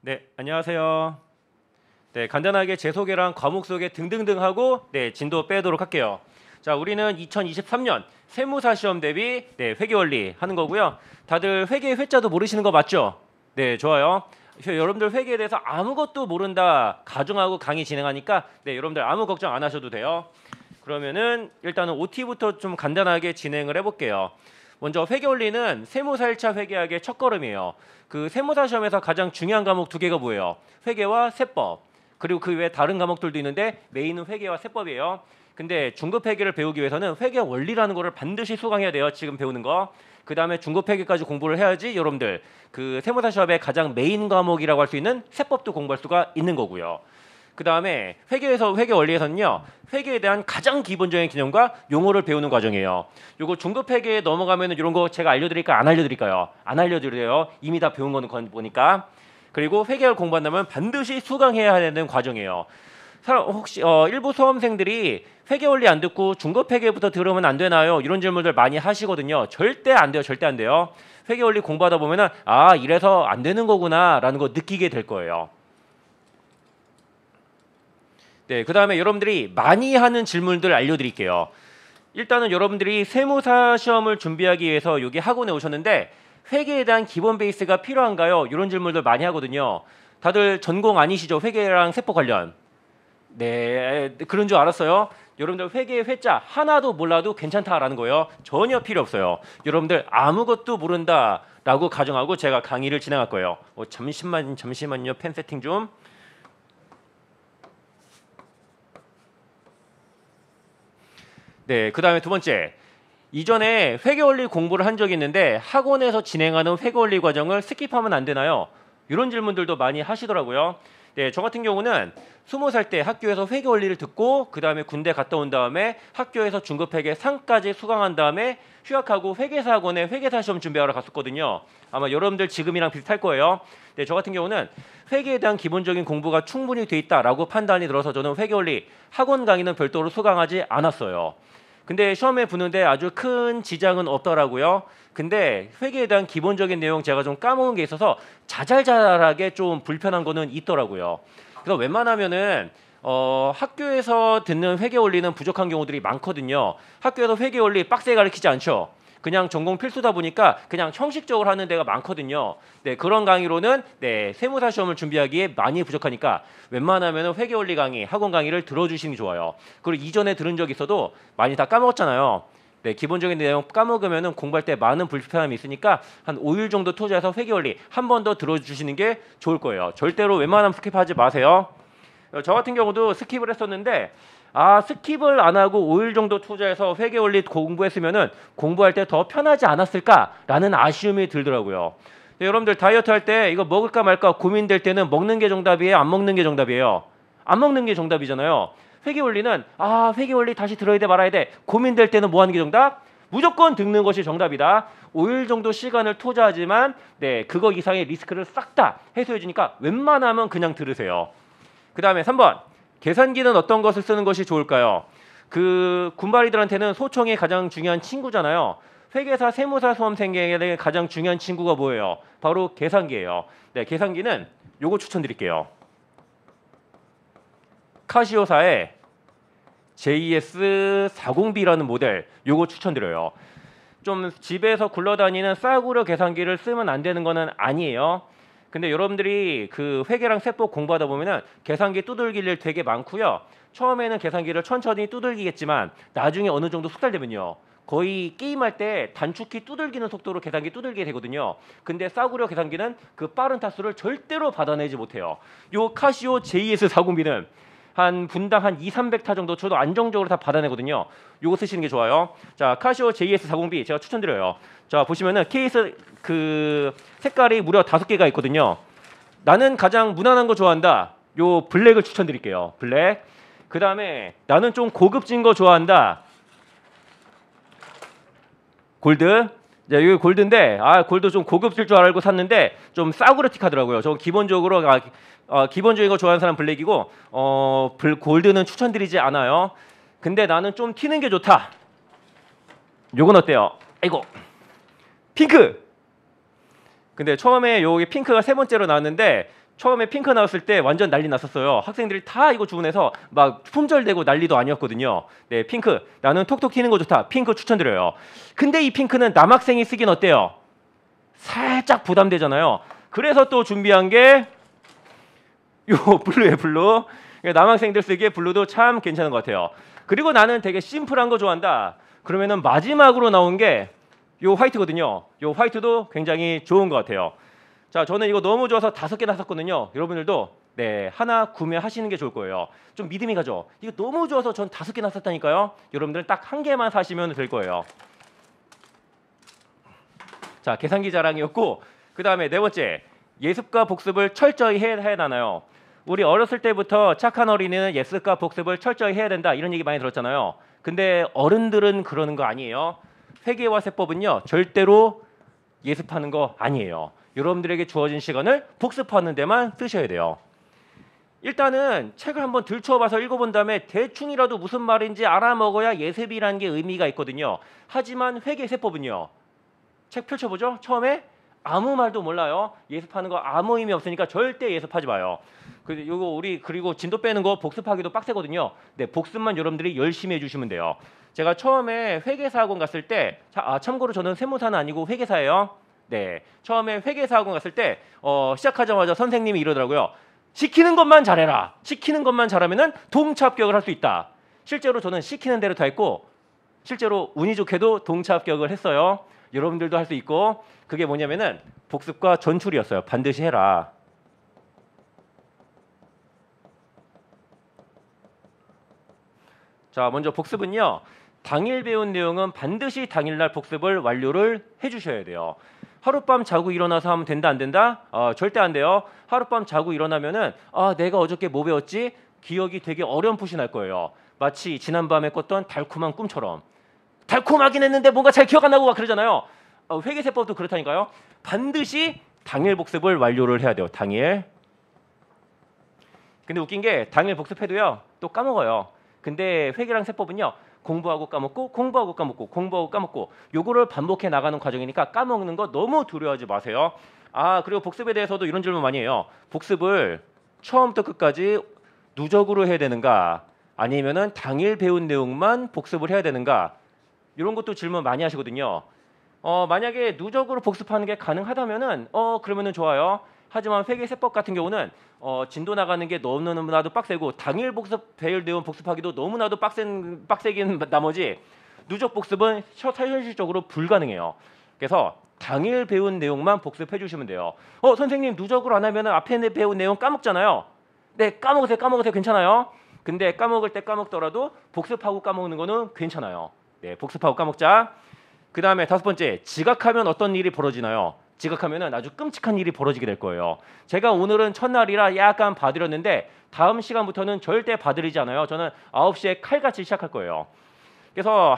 네, 안녕하세요. 네, 간단하게 제 소개랑 과목 소개 등등등 하고 진도 빼도록 할게요. 자, 우리는 2023년 세무사 시험 대비 회계원리 하는 거고요. 다들 회계 회자도 모르시는 거 맞죠? 네, 좋아요. 여러분들 회계에 대해서 아무것도 모른다 가정하고 강의 진행하니까 여러분들 아무 걱정 안 하셔도 돼요. 그러면은 일단은 OT부터 좀 간단하게 진행을 해볼게요. 먼저 회계원리는 세무사 1차 회계학의 첫걸음이에요. 그 세무사 시험에서 가장 중요한 과목 두 개가 뭐예요? 회계와 세법. 그리고 그 외에 다른 과목들도 있는데 메인은 회계와 세법이에요. 근데 중급 회계를 배우기 위해서는 회계 원리라는 거를 반드시 수강해야 돼요. 지금 배우는 거. 그 다음에 중급 회계까지 공부를 해야지 여러분들 그 세무사 시험의 가장 메인 과목이라고 할 수 있는 세법도 공부할 수가 있는 거고요. 그 다음에 회계에서 회계 원리에서는요, 회계에 대한 가장 기본적인 개념과 용어를 배우는 과정이에요. 요거 중급 회계에 넘어가면은 이런 거 제가 알려드릴까요? 안 알려드릴까요? 안 알려드려요. 이미 다 배운 거는 보니까. 그리고 회계를 공부한다면 반드시 수강해야 되는 과정이에요. 혹시 일부 수험생들이 회계 원리 안 듣고 중급 회계부터 들으면 안 되나요? 이런 질문들 많이 하시거든요. 절대 안 돼요. 절대 안 돼요. 회계 원리 공부하다 보면은 아, 이래서 안 되는 거구나라는 거 느끼게 될 거예요. 네, 그 다음에 여러분들이 많이 하는 질문들 알려드릴게요. 일단은 여러분들이 세무사 시험을 준비하기 위해서 여기 학원에 오셨는데 회계에 대한 기본 베이스가 필요한가요? 이런 질문들 많이 하거든요. 다들 전공 아니시죠? 회계랑 세법 관련. 네, 그런 줄 알았어요. 여러분들 회계의 회자 하나도 몰라도 괜찮다라는 거예요. 전혀 필요 없어요. 여러분들 아무것도 모른다라고 가정하고 제가 강의를 진행할 거예요. 잠시만요. 펜 세팅 좀. 네, 그 다음에 두 번째. 이전에 회계원리 공부를 한 적이 있는데 학원에서 진행하는 회계원리 과정을 스킵하면 안 되나요? 이런 질문들도 많이 하시더라고요. 네, 저 같은 경우는 20살 때 학교에서 회계원리를 듣고 그 다음에 군대 갔다 온 다음에 학교에서 중급회계 3까지 수강한 다음에 휴학하고 회계사 학원에 회계사 시험 준비하러 갔었거든요. 아마 여러분들 지금이랑 비슷할 거예요. 네, 저 같은 경우는 회계에 대한 기본적인 공부가 충분히 돼 있다라고 판단이 들어서 저는 회계원리 학원 강의는 별도로 수강하지 않았어요. 근데 시험에 붙는데 아주 큰 지장은 없더라고요. 근데 회계에 대한 기본적인 내용 제가 좀 까먹은 게 있어서 자잘자잘하게 좀 불편한 거는 있더라고요. 그래서 웬만하면은 학교에서 듣는 회계 원리는 부족한 경우들이 많거든요. 학교에서 회계 원리 빡세게 가르치지 않죠. 그냥 전공 필수다 보니까 그냥 형식적으로 하는 데가 많거든요. 네, 그런 강의로는 세무사 시험을 준비하기에 많이 부족하니까 웬만하면 회계 원리 강의, 학원 강의를 들어주시는 게 좋아요. 그리고 이전에 들은 적 있어도 많이 다 까먹었잖아요. 네, 기본적인 내용 까먹으면 공부할 때 많은 불편함이 있으니까 한 5일 정도 투자해서 회계 원리 한 번 더 들어주시는 게 좋을 거예요. 절대로 웬만하면 스킵하지 마세요. 저 같은 경우도 스킵을 했었는데 스킵을 안 하고 5일 정도 투자해서 회계 원리 공부했으면은 공부할 때 더 편하지 않았을까라는 아쉬움이 들더라고요. 네, 여러분들 다이어트 할 때 이거 먹을까 말까 고민될 때는 먹는 게 정답이에요? 안 먹는 게 정답이에요? 안 먹는 게 정답이잖아요. 회계 원리는 회계 원리 다시 들어야 돼 말아야 돼. 고민될 때는 뭐 하는 게 정답? 무조건 듣는 것이 정답이다. 5일 정도 시간을 투자하지만 그거 이상의 리스크를 싹 다 해소해 주니까 웬만하면 그냥 들으세요. 그 다음에 3번. 계산기는 어떤 것을 쓰는 것이 좋을까요? 그 군바리들한테는 소총이 가장 중요한 친구잖아요. 회계사, 세무사 수험생에게 가장 중요한 친구가 뭐예요? 바로 계산기예요. 네, 계산기는 요거 추천드릴게요. 카시오사의 JS40B라는 모델 요거 추천드려요. 좀 집에서 굴러다니는 싸구려 계산기를 쓰면 안 되는 거는 아니에요. 근데 여러분들이 그 회계랑 세법 공부하다 보면은 계산기 두들길 일 되게 많고요. 처음에는 계산기를 천천히 두들기겠지만 나중에 어느 정도 숙달되면요. 거의 게임할 때 단축키 두들기는 속도로 계산기 두들기게 되거든요. 근데 싸구려 계산기는 그 빠른 타수를 절대로 받아내지 못해요. 요 카시오 JS40B는 한 분당 한 200~300타 정도 저도 안정적으로 다 받아내거든요. 요거 쓰시는 게 좋아요. 자, 카시오 JS40B 제가 추천드려요. 자, 보시면은 케이스 그 색깔이 무려 5개가 있거든요. 나는 가장 무난한 거 좋아한다. 요 블랙을 추천드릴게요. 블랙. 그 다음에 나는 좀 고급진 거 좋아한다. 골드. 자, 이거 골드인데 골드 좀 고급질 줄 알고 샀는데 좀 싸구려틱하더라고요. 저 기본적으로 기본적인 거 좋아하는 사람 블랙이고 골드는 추천드리지 않아요. 근데 나는 좀 튀는 게 좋다. 요건 어때요? 아이고, 핑크. 근데 처음에 요게 핑크가 세 번째로 나왔는데 처음에 핑크 나왔을 때 완전 난리 났었어요. 학생들이 다 이거 주문해서 막 품절되고 난리도 아니었거든요. 네, 핑크. 나는 톡톡 튀는 거 좋다. 핑크 추천드려요. 근데 이 핑크는 남학생이 쓰긴 어때요? 살짝 부담되잖아요. 그래서 또 준비한 게 요 블루예요, 블루. 남학생들 쓰기에 블루도 참 괜찮은 것 같아요. 그리고 나는 되게 심플한 거 좋아한다. 그러면은 마지막으로 나온 게 요 화이트거든요. 요 화이트도 굉장히 좋은 것 같아요. 자, 저는 이거 너무 좋아서 5개나 샀거든요. 여러분들도 네, 하나 구매하시는 게 좋을 거예요. 좀 믿음이 가죠. 이거 너무 좋아서 전 5개나 샀다니까요. 여러분들은 딱 1개만 사시면 될 거예요. 자, 계산기 자랑이었고, 그 다음에 네 번째, 예습과 복습을 철저히 해야 하나요? 우리 어렸을 때부터 착한 어린이는 예습과 복습을 철저히 해야 된다, 이런 얘기 많이 들었잖아요. 근데 어른들은 그러는 거 아니에요. 회계와 세법은요, 절대로 예습하는 거 아니에요. 여러분들에게 주어진 시간을 복습하는 데만 쓰셔야 돼요. 일단은 책을 한번 들춰봐서 읽어본 다음에 대충이라도 무슨 말인지 알아먹어야 예습이라는 게 의미가 있거든요. 하지만 회계세법은요, 책 펼쳐보죠. 처음에 아무 말도 몰라요. 예습하는 거 아무 의미 없으니까 절대 예습하지 마요. 그리고 진도 빼는 거 복습하기도 빡세거든요. 네, 복습만 여러분들이 열심히 해주시면 돼요. 제가 처음에 회계사학원 갔을 때, 참고로 저는 세무사는 아니고 회계사예요. 네, 처음에 회계사학원 갔을 때 시작하자마자 선생님이 이러더라고요. 시키는 것만 잘해라. 시키는 것만 잘하면은 동차 합격을 할 수 있다. 실제로 저는 시키는 대로 다 했고, 실제로 운이 좋게도 동차 합격을 했어요. 여러분들도 할 수 있고, 그게 뭐냐면은 복습과 전출이었어요. 반드시 해라. 자, 먼저 복습은요, 당일 배운 내용은 반드시 당일날 복습을 완료를 해주셔야 돼요. 하룻밤 자고 일어나서 하면 된다 안 된다? 절대 안 돼요. 하룻밤 자고 일어나면은 내가 어저께 뭐 배웠지? 기억이 되게 어렴풋이 날 거예요. 마치 지난밤에 꿨던 달콤한 꿈처럼. 달콤하긴 했는데 뭔가 잘 기억 안 나고 막 그러잖아요. 회계세법도 그렇다니까요. 반드시 당일 복습을 완료를 해야 돼요. 당일. 근데 웃긴 게 당일 복습해도요, 또 까먹어요. 근데 회계랑 세법은요, 공부하고 까먹고 공부하고 까먹고 공부하고 까먹고 요거를 반복해 나가는 과정이니까 까먹는 거 너무 두려워하지 마세요. 그리고 복습에 대해서도 이런 질문 많이 해요. 복습을 처음부터 끝까지 누적으로 해야 되는가, 아니면은 당일 배운 내용만 복습을 해야 되는가, 이런 것도 질문 많이 하시거든요. 만약에 누적으로 복습하는 게 가능하다면은 그러면은 좋아요. 하지만 회계세법 같은 경우는 진도 나가는 게 너무나도 빡세고, 당일 복습 배열 내용 복습하기도 너무나도 빡세긴 나머지 누적 복습은 현실적으로 불가능해요. 그래서 당일 배운 내용만 복습해 주시면 돼요. 선생님 누적으로 안 하면 앞에 배운 내용 까먹잖아요. 네, 까먹으세요. 괜찮아요. 근데 까먹을 때 까먹더라도 복습하고 까먹는 거는 괜찮아요. 네, 복습하고 까먹자. 그 다음에 5번째, 지각하면 어떤 일이 벌어지나요? 지각하면은 아주 끔찍한 일이 벌어지게 될 거예요. 제가 오늘은 첫날이라 약간 봐드렸는데 다음 시간부터는 절대 봐드리지 않아요. 저는 9시에 칼같이 시작할 거예요. 그래서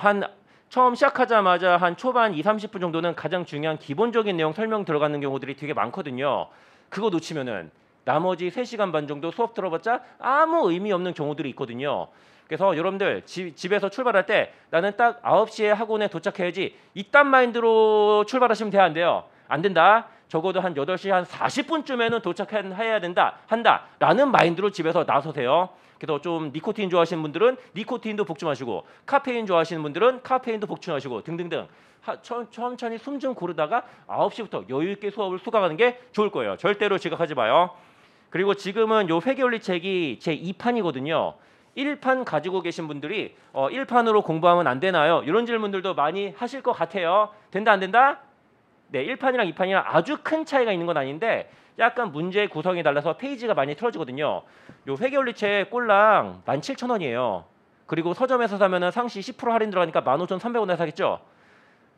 처음 시작하자마자 한 초반 20-30분 정도는 가장 중요한 기본적인 내용 설명 들어가는 경우들이 되게 많거든요. 그거 놓치면은 나머지 3시간 반 정도 수업 들어봤자 아무 의미 없는 경우들이 있거든요. 그래서 여러분들 집에서 출발할 때 나는 딱 9시에 학원에 도착해야지, 이딴 마인드로 출발하시면 돼야 안 돼요. 안 된다. 적어도 한 8시 한 40분쯤에는 도착해야 한다라는 마인드로 집에서 나서세요. 그래서 좀 니코틴 좋아하시는 분들은 니코틴도 복용하시고, 카페인 좋아하시는 분들은 카페인도 복용하시고 등등등 천천히 숨 좀 고르다가 9시부터 여유 있게 수업을 수강하는 게 좋을 거예요. 절대로 지각하지 마요. 그리고 지금은 요 회계원리 책이 제 2판이거든요. 1판 가지고 계신 분들이 1판으로 공부하면 안 되나요? 이런 질문들도 많이 하실 것 같아요. 된다 안 된다? 네, 1판이랑 2판이랑 아주 큰 차이가 있는 건 아닌데 약간 문제 구성이 달라서 페이지가 많이 틀어지거든요. 요 회계원리책 꼴랑 17,000원이에요. 그리고 서점에서 사면은 상시 10% 할인 들어가니까 15,300원에 사겠죠.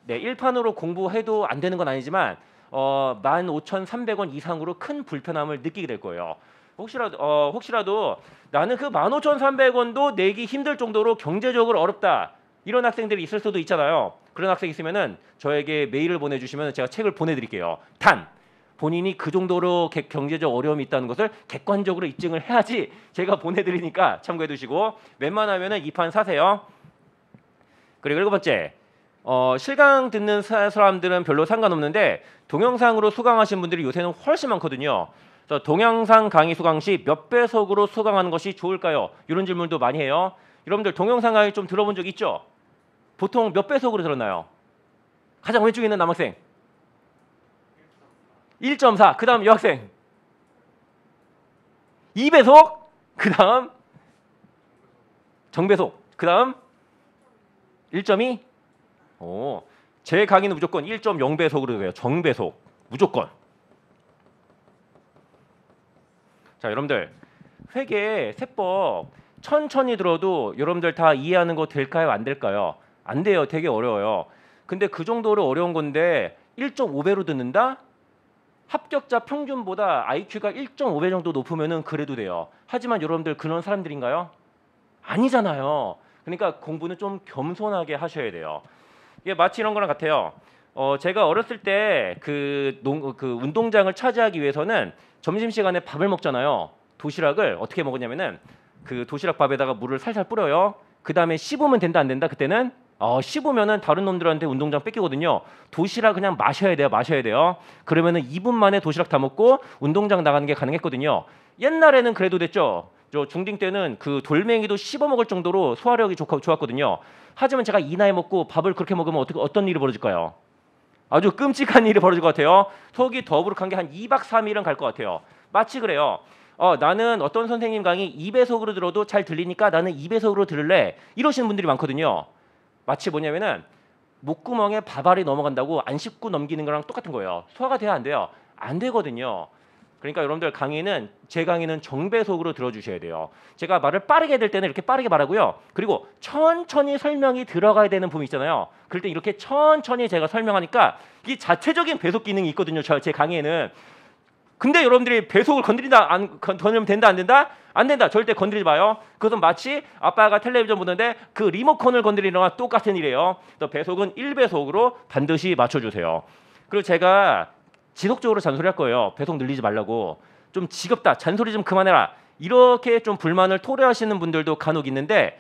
네, 1판으로 공부해도 안 되는 건 아니지만 15,300원 이상으로 큰 불편함을 느끼게 될 거예요. 혹시라도 나는 그 15,300원도 내기 힘들 정도로 경제적으로 어렵다, 이런 학생들이 있을 수도 있잖아요. 그런 학생 있으면은 저에게 메일을 보내주시면 제가 책을 보내드릴게요. 단 본인이 그 정도로 경제적 어려움이 있다는 것을 객관적으로 입증을 해야지 제가 보내드리니까 참고해 두시고, 웬만하면은 2판 사세요. 그리고 7번째, 실강 듣는 사람들은 별로 상관없는데 동영상으로 수강하신 분들이 요새는 훨씬 많거든요. 그래서 동영상 강의 수강 시 몇 배속으로 수강하는 것이 좋을까요? 이런 질문도 많이 해요. 여러분들 동영상 강의 좀 들어본 적 있죠? 보통 몇 배속으로 들었나요? 가장 왼쪽에 있는 남학생 1.4. 그 다음 여학생 2배속. 그 다음 정배속. 그 다음 1.2. 오, 제 강의는 무조건 1.0배속으로 돼요. 정배속 무조건. 자, 여러분들 회계 세법 천천히 들어도 여러분들 다 이해하는 거 될까요? 안 될까요? 안 돼요. 되게 어려워요. 근데 그 정도로 어려운 건데 1.5배로 듣는다? 합격자 평균보다 IQ가 1.5배 정도 높으면은 그래도 돼요. 하지만 여러분들 그런 사람들인가요? 아니잖아요. 그러니까 공부는 좀 겸손하게 하셔야 돼요. 이게 마치 이런 거랑 같아요. 제가 어렸을 때 그 운동장을 차지하기 위해서는 점심시간에 밥을 먹잖아요. 도시락을 어떻게 먹었냐면은 그 도시락 밥에다가 물을 살살 뿌려요. 그 다음에 씹으면 된다 안 된다? 그때는 씹으면은 다른 놈들한테 운동장 뺏기거든요. 도시락 그냥 마셔야 돼요. 마셔야 돼요. 그러면은 2분 만에 도시락 다 먹고 운동장 나가는 게 가능했거든요. 옛날에는 그래도 됐죠. 저 중딩 때는 그 돌멩이도 씹어 먹을 정도로 소화력이 좋았거든요. 하지만 제가 이 나이 먹고 밥을 그렇게 먹으면 어떤 일이 벌어질까요? 아주 끔찍한 일이 벌어질 것 같아요. 속이 더부룩한 게 한 2박 3일은 갈 것 같아요. 마치 그래요. 나는 어떤 선생님 강의 2배속으로 들어도 잘 들리니까 나는 2배속으로 들을래. 이러시는 분들이 많거든요. 마치 뭐냐면은 목구멍에 밥알이 넘어간다고 안 씹고 넘기는 거랑 똑같은 거예요. 소화가 돼야 안 돼요? 안 되거든요. 그러니까 여러분들 강의는 제 강의는 정배속으로 들어주셔야 돼요. 제가 말을 빠르게 될 때는 이렇게 빠르게 말하고요. 그리고 천천히 설명이 들어가야 되는 부분이 있잖아요. 그럴 때 이렇게 천천히 제가 설명하니까 이 자체적인 배속 기능이 있거든요. 제 강의에는. 근데 여러분들이 배속을 건드리면 된다 안 된다? 안 된다. 절대 건드리지 마요. 그것은 마치 아빠가 텔레비전 보는데 그 리모컨을 건드리는 거랑 똑같은 일이에요. 또 배속은 1배속으로 반드시 맞춰주세요. 그리고 제가 지속적으로 잔소리할 거예요. 배속 늘리지 말라고. 좀 지겹다. 잔소리 좀 그만해라. 이렇게 좀 불만을 토로하시는 분들도 간혹 있는데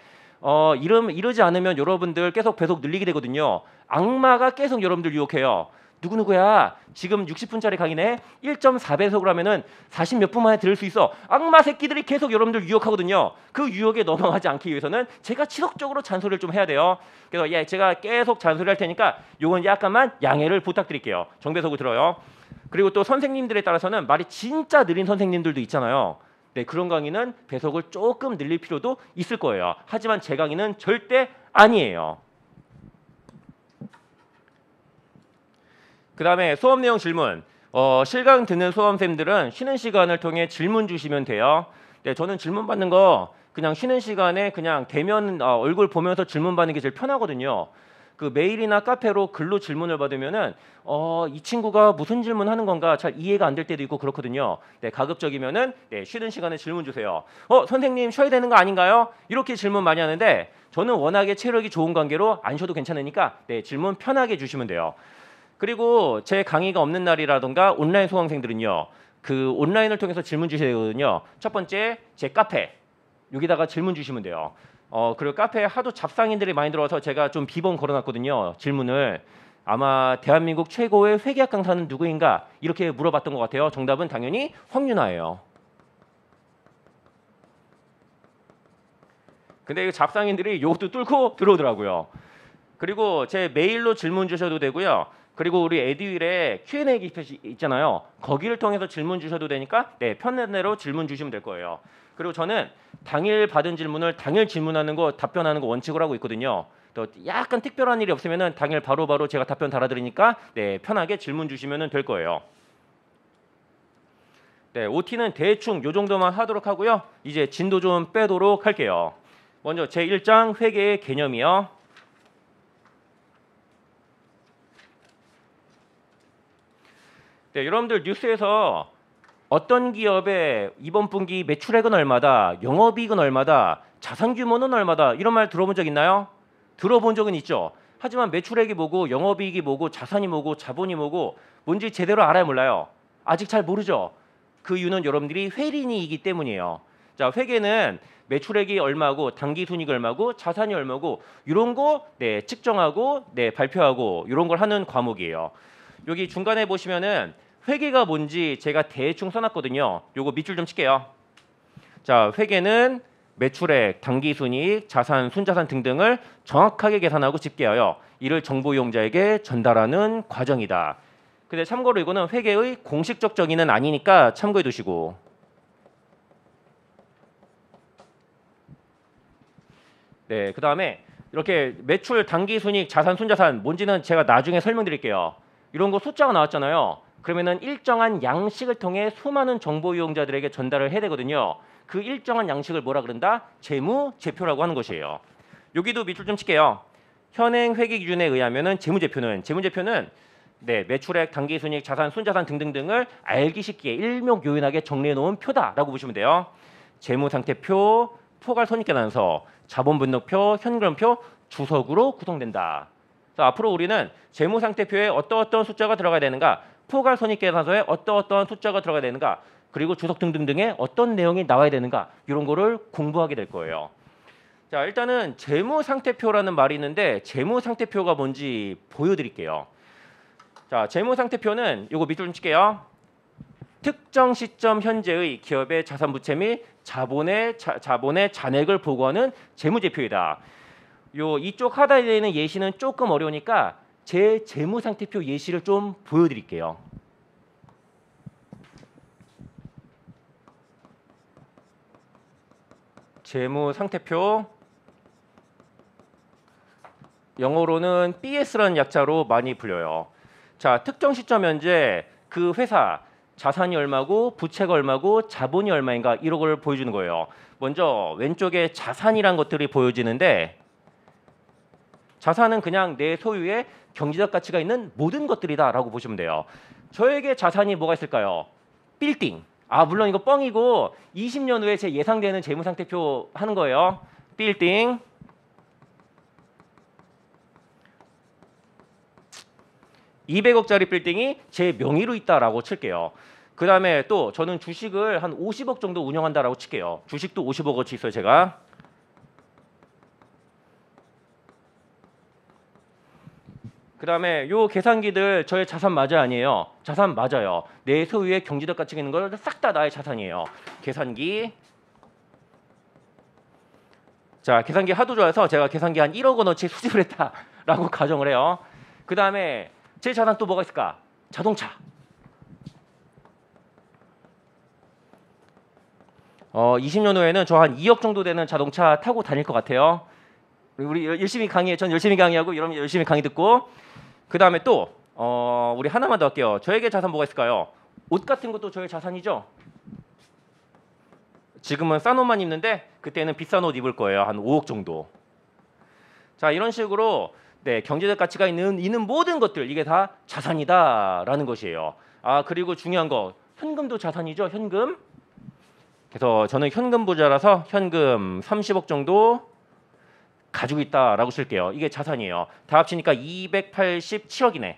이러지 않으면 여러분들 계속 배속 늘리게 되거든요. 악마가 계속 여러분들 유혹해요. 누구누구야 지금 60분짜리 강의네 1.4배속으로 하면은 40 몇 분 만에 들을 수 있어. 악마 새끼들이 계속 여러분들 유혹하거든요. 그 유혹에 넘어가지 않기 위해서는 제가 지속적으로 잔소리를 좀 해야 돼요. 그래서 제가 계속 잔소리할 테니까 요건 약간만 양해를 부탁드릴게요. 정배속으로 들어요. 그리고 또 선생님들에 따라서는 말이 진짜 느린 선생님들도 있잖아요. 네, 그런 강의는 배속을 조금 늘릴 필요도 있을 거예요. 하지만 제 강의는 절대 아니에요. 그 다음에 수업 내용 질문. 실강 듣는 수험생들은 쉬는 시간을 통해 질문 주시면 돼요. 네, 저는 질문 받는 거 그냥 쉬는 시간에 그냥 대면 얼굴 보면서 질문 받는 게 제일 편하거든요. 그 메일이나 카페로 글로 질문을 받으면은 이 친구가 무슨 질문하는 건가 잘 이해가 안 될 때도 있고 그렇거든요. 네, 가급적이면은 쉬는 시간에 질문 주세요. 선생님 쉬어야 되는 거 아닌가요? 이렇게 질문 많이 하는데 저는 워낙에 체력이 좋은 관계로 안 쉬어도 괜찮으니까 네, 질문 편하게 주시면 돼요. 그리고 제 강의가 없는 날이라던가 온라인 수강생들은요. 그 온라인을 통해서 질문 주셔야 되거든요. 첫 번째 제 카페 여기다가 질문 주시면 돼요. 그리고 카페에 하도 잡상인들이 많이 들어와서 제가 좀 비번 걸어놨거든요. 질문을. 아마 대한민국 최고의 회계학 강사는 누구인가 이렇게 물어봤던 것 같아요. 정답은 당연히 황윤아예요. 근데 이 잡상인들이 이것도 뚫고 들어오더라고요. 그리고 제 메일로 질문 주셔도 되고요. 그리고 우리 에듀윌에 Q&A 기표 있잖아요. 거기를 통해서 질문 주셔도 되니까 네, 편한 대로 질문 주시면 될 거예요. 그리고 저는 당일 받은 질문을 당일 질문하는 거 답변하는 거 원칙으로 하고 있거든요. 또 약간 특별한 일이 없으면은 당일 바로바로 제가 답변 달아드리니까 네, 편하게 질문 주시면 될 거예요. 네, OT는 대충 요 정도만 하도록 하고요. 이제 진도 좀 빼도록 할게요. 먼저 제1장 회계의 개념이요. 네, 여러분들 뉴스에서 어떤 기업의 이번 분기 매출액은 얼마다, 영업이익은 얼마다, 자산 규모는 얼마다 이런 말 들어본 적 있나요? 들어본 적은 있죠. 하지만 매출액이 뭐고 영업이익이 뭐고 자산이 뭐고 자본이 뭐고 뭔지 제대로 알아야 몰라요. 아직 잘 모르죠. 그 이유는 여러분들이 회린이이기 때문이에요. 자, 회계는 매출액이 얼마고 당기순이익이 얼마고 자산이 얼마고 이런 거 네, 측정하고 네, 발표하고 이런 걸 하는 과목이에요. 여기 중간에 보시면은 회계가 뭔지 제가 대충 써놨거든요. 요거 밑줄 좀 칠게요. 자, 회계는 매출액, 당기순이익, 자산, 순자산 등등을 정확하게 계산하고 집계하여 이를 정보 이용자에게 전달하는 과정이다. 근데 참고로 이거는 회계의 공식적 정의는 아니니까 참고해 두시고. 네, 그 다음에 이렇게 매출, 당기순이익, 자산, 순자산 뭔지는 제가 나중에 설명드릴게요. 이런 거 숫자가 나왔잖아요. 그러면은 일정한 양식을 통해 수많은 정보 이용자들에게 전달을 해야 되거든요. 그 일정한 양식을 뭐라 그런다? 재무제표라고 하는 것이에요. 여기도 밑줄 좀 칠게요. 현행 회계 기준에 의하면은 재무제표는 네, 매출액, 당기순이익, 자산, 순자산 등등등을 알기 쉽게 일목요연하게 정리해 놓은 표다라고 보시면 돼요. 재무상태표, 포괄손익계산서, 자본분석표, 현금표, 주석으로 구성된다. 자, 앞으로 우리는 재무상태표에 어떤 숫자가 들어가야 되는가, 포괄손익계산서에 어떤 숫자가 들어가야 되는가, 그리고 주석 등등등에 어떤 내용이 나와야 되는가, 이런 거를 공부하게 될 거예요. 자, 일단은 재무상태표라는 말이 있는데 재무상태표가 뭔지 보여드릴게요. 자, 재무상태표는 요거 밑줄 좀 칠게요. 특정 시점 현재의 기업의 자산 부채 및 자본의 잔액을 보고하는 재무제표이다. 요 이쪽 하단에 있는 예시는 조금 어려우니까 제 재무상태표 예시를 좀 보여드릴게요. 재무상태표, 영어로는 BS라는 약자로 많이 불려요. 자, 특정 시점 현재 그 회사 자산이 얼마고 부채가 얼마고 자본이 얼마인가 이런 걸 보여주는 거예요. 먼저 왼쪽에 자산이란 것들이 보여지는데, 자산은 그냥 내 소유의 경제적 가치가 있는 모든 것들이다 라고 보시면 돼요. 저에게 자산이 뭐가 있을까요? 빌딩. 아, 물론 이거 뻥이고 20년 후에 제 예상되는 재무상태표 하는 거예요. 빌딩. (200억짜리) 빌딩이 제 명의로 있다라고 칠게요. 그 다음에 또 저는 주식을 한 50억 정도 운영한다라고 칠게요. 주식도 50억어치 있어요, 제가. 그 다음에 요 계산기들 저의 자산 맞아요, 아니에요? 자산 맞아요. 내 소유의 경제적 가치가 있는 걸 싹 다 나의 자산이에요. 계산기. 자, 계산기 하도 좋아서 제가 계산기 한 1억 원어치 수집을 했다라고 가정을 해요. 그 다음에 제 자산 또 뭐가 있을까? 자동차. 20년 후에는 저 한 2억 정도 되는 자동차 타고 다닐 것 같아요. 우리 열심히 강의해. 전 열심히 강의하고 여러분 열심히 강의 듣고. 그 다음에 또 우리 하나만 더 할게요. 저에게 자산 뭐가 있을까요? 옷 같은 것도 저의 자산이죠. 지금은 싼 옷만 입는데 그때는 비싼 옷 입을 거예요. 한 5억 정도. 자, 이런 식으로 네, 경제적 가치가 있는 모든 것들, 이게 다 자산이다라는 것이에요. 아, 그리고 중요한 거, 현금도 자산이죠. 현금. 그래서 저는 현금 부자라서 현금 30억 정도 가지고 있다라고 쓸게요. 이게 자산이에요. 다 합치니까 287억이네.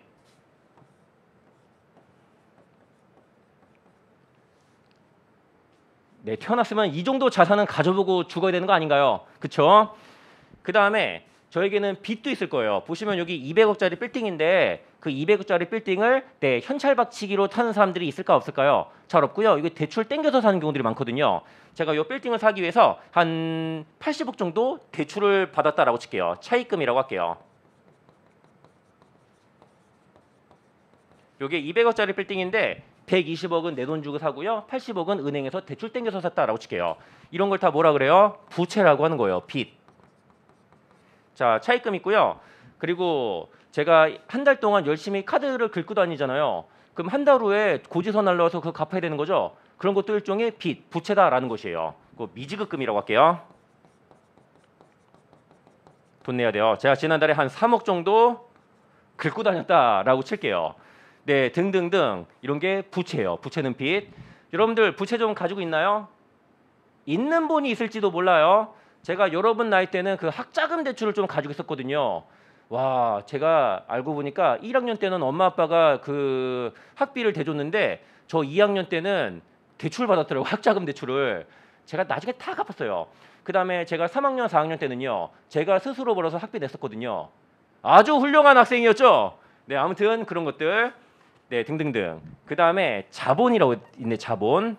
네, 태어났으면 이 정도 자산은 가져보고 죽어야 되는 거 아닌가요? 그쵸? 그 다음에 저에게는 빚도 있을 거예요. 보시면 여기 200억짜리 빌딩인데 그 200억짜리 빌딩을 네, 현찰박치기로 타는 사람들이 있을까 없을까요? 잘 없고요. 이거 대출 땡겨서 사는 경우들이 많거든요. 제가 이 빌딩을 사기 위해서 한 80억 정도 대출을 받았다라고 칠게요. 차입금이라고 할게요. 이게 200억짜리 빌딩인데 120억은 내 돈 주고 사고요. 80억은 은행에서 대출 땡겨서 샀다라고 칠게요. 이런 걸 다 뭐라 그래요? 부채라고 하는 거예요. 빚. 자, 차입금 있고요. 그리고 제가 한 달 동안 열심히 카드를 긁고 다니잖아요. 그럼 한 달 후에 고지서 날라와서 그거 갚아야 되는 거죠. 그런 것도 일종의 빚, 부채다라는 것이에요. 그 미지급금이라고 할게요. 돈 내야 돼요. 제가 지난달에 한 3억 정도 긁고 다녔다라고 칠게요. 네, 등등등 이런 게 부채예요. 부채는 빚. 여러분들 부채 좀 가지고 있나요? 있는 분이 있을지도 몰라요. 제가 여러분 나이 때는 그 학자금 대출을 좀 가지고 있었거든요. 와, 제가 알고 보니까 1학년 때는 엄마 아빠가 그 학비를 대줬는데 저 2학년 때는 대출 받았더라고요. 학자금 대출을. 제가 나중에 다 갚았어요. 그 다음에 제가 3학년, 4학년 때는요. 제가 스스로 벌어서 학비 냈었거든요. 아주 훌륭한 학생이었죠. 네, 아무튼 그런 것들. 네, 등등등. 그 다음에 자본이라고 있네, 자본.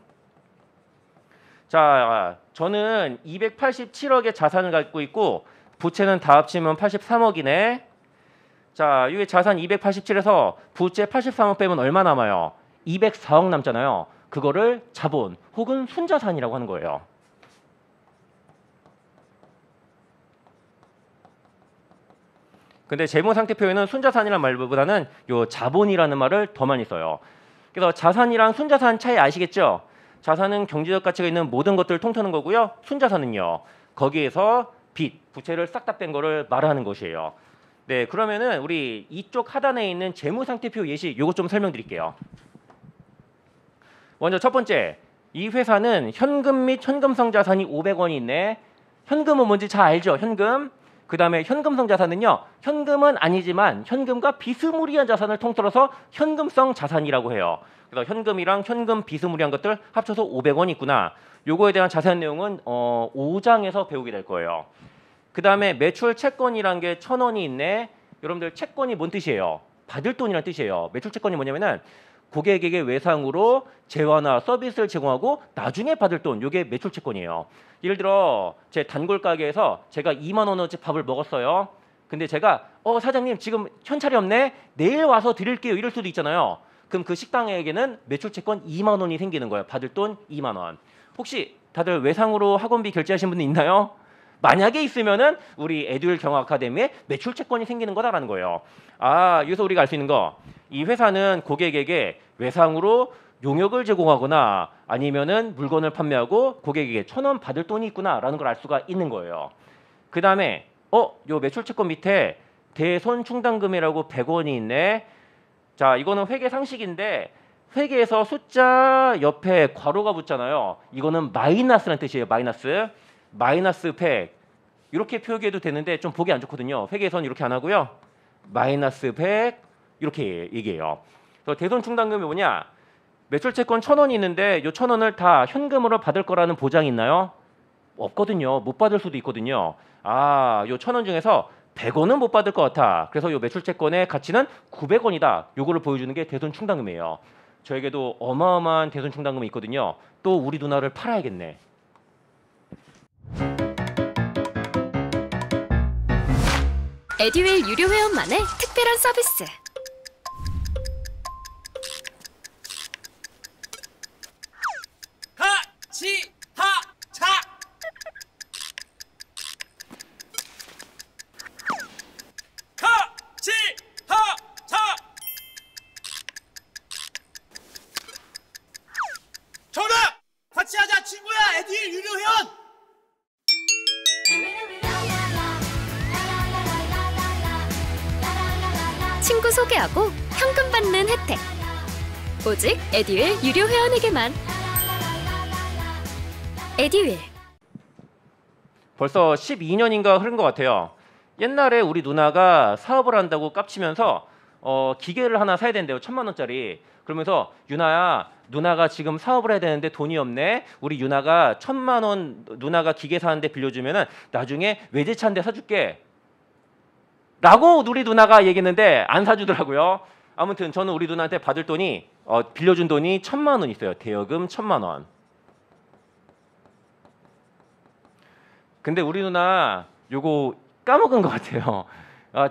자, 저는 287억의 자산을 갖고 있고 부채는 다 합치면 83억이네. 자, 이게 자산 287에서 부채 83억 빼면 얼마 남아요? 204억 남잖아요. 그거를 자본 혹은 순자산이라고 하는 거예요. 근데 재무상태표에는 순자산이라는 말보다는 요 자본이라는 말을 더 많이 써요. 그래서 자산이랑 순자산 차이 아시겠죠? 자산은 경제적 가치가 있는 모든 것들을 통틀는 거고요. 순자산은요. 거기에서 빚, 부채를 싹 다 뺀 거를 말하는 것이에요. 네, 그러면은 우리 이쪽 하단에 있는 재무상태표 예시 요거 좀 설명드릴게요. 먼저 첫 번째, 이 회사는 현금 및 현금성 자산이 500원이 있네. 현금은 뭔지 잘 알죠? 현금. 그 다음에 현금성 자산은요. 현금은 아니지만 현금과 비스무리한 자산을 통틀어서 현금성 자산이라고 해요. 그래서 현금이랑 현금 비스무리한 것들 합쳐서 500원이 있구나. 요거에 대한 자세한 내용은 5장에서 배우게 될 거예요. 그 다음에 매출 채권이란 게 1,000원이 있네. 여러분들 채권이 뭔 뜻이에요? 받을 돈이란 뜻이에요. 매출 채권이 뭐냐면은 고객에게 외상으로 재화나 서비스를 제공하고 나중에 받을 돈, 이게 매출 채권이에요. 예를 들어 제 단골 가게에서 제가 2만 원어치 밥을 먹었어요. 근데 제가 사장님 지금 현찰이 없네. 내일 와서 드릴게요. 이럴 수도 있잖아요. 그럼 그 식당에게는 매출 채권 2만 원이 생기는 거예요. 받을 돈 2만 원. 혹시 다들 외상으로 학원비 결제하신 분 있나요? 만약에 있으면은 우리 에듀윌 경영 아카데미에 매출 채권이 생기는 거다라는 거예요. 여기서 우리가 알 수 있는 거, 이 회사는 고객에게 외상으로 용역을 제공하거나 아니면은 물건을 판매하고 고객에게 1,000원 받을 돈이 있구나라는 걸 알 수가 있는 거예요. 그 다음에 요 매출 채권 밑에 대손 충당금이라고 100원이 있네. 자, 이거는 회계 상식인데 회계에서 숫자 옆에 괄호가 붙잖아요. 이거는 마이너스라는 뜻이에요. 마이너스 100 이렇게 표기해도 되는데 좀 보기 안 좋거든요. 회계에서는 이렇게 안 하고요. 마이너스 100 이렇게 얘기해요. 그래서 대손 충당금이 뭐냐? 매출 채권 1,000원이 있는데 이 1,000원을 다 현금으로 받을 거라는 보장이 있나요? 없거든요. 못 받을 수도 있거든요. 요 1,000원 중에서 100원은 못 받을 것 같아. 그래서 이 매출 채권의 가치는 900원이다. 요거를 보여주는 게 대손 충당금이에요. 저에게도 어마어마한 대손 충당금이 있거든요. 또 우리 누나를 팔아야겠네. 에듀윌 유료 회원만의 특별한 서비스. 하치하차 하치하차 정답! 같이 하자 친구야. 에듀윌 유료 회원. 친구 소개하고 현금 받는 혜택. 오직 에듀윌 유료 회원에게만. 에듀윌. 벌써 12년인가 흐른 것 같아요. 옛날에 우리 누나가 사업을 한다고 깝치면서 기계를 하나 사야 된대요. 1,000만 원짜리. 그러면서 유나야, 누나가 지금 사업을 해야 되는데 돈이 없네. 우리 유나가 1,000만 원 누나가 기계 사는데 빌려주면은 나중에 외제차 한 대 사줄게. 라고 우리 누나가 얘기했는데 안 사주더라고요. 아무튼 저는 우리 누나한테 받을 돈이 빌려준 돈이 1,000만 원 있어요. 대여금 1,000만 원. 근데 우리 누나 요거 까먹은 것 같아요.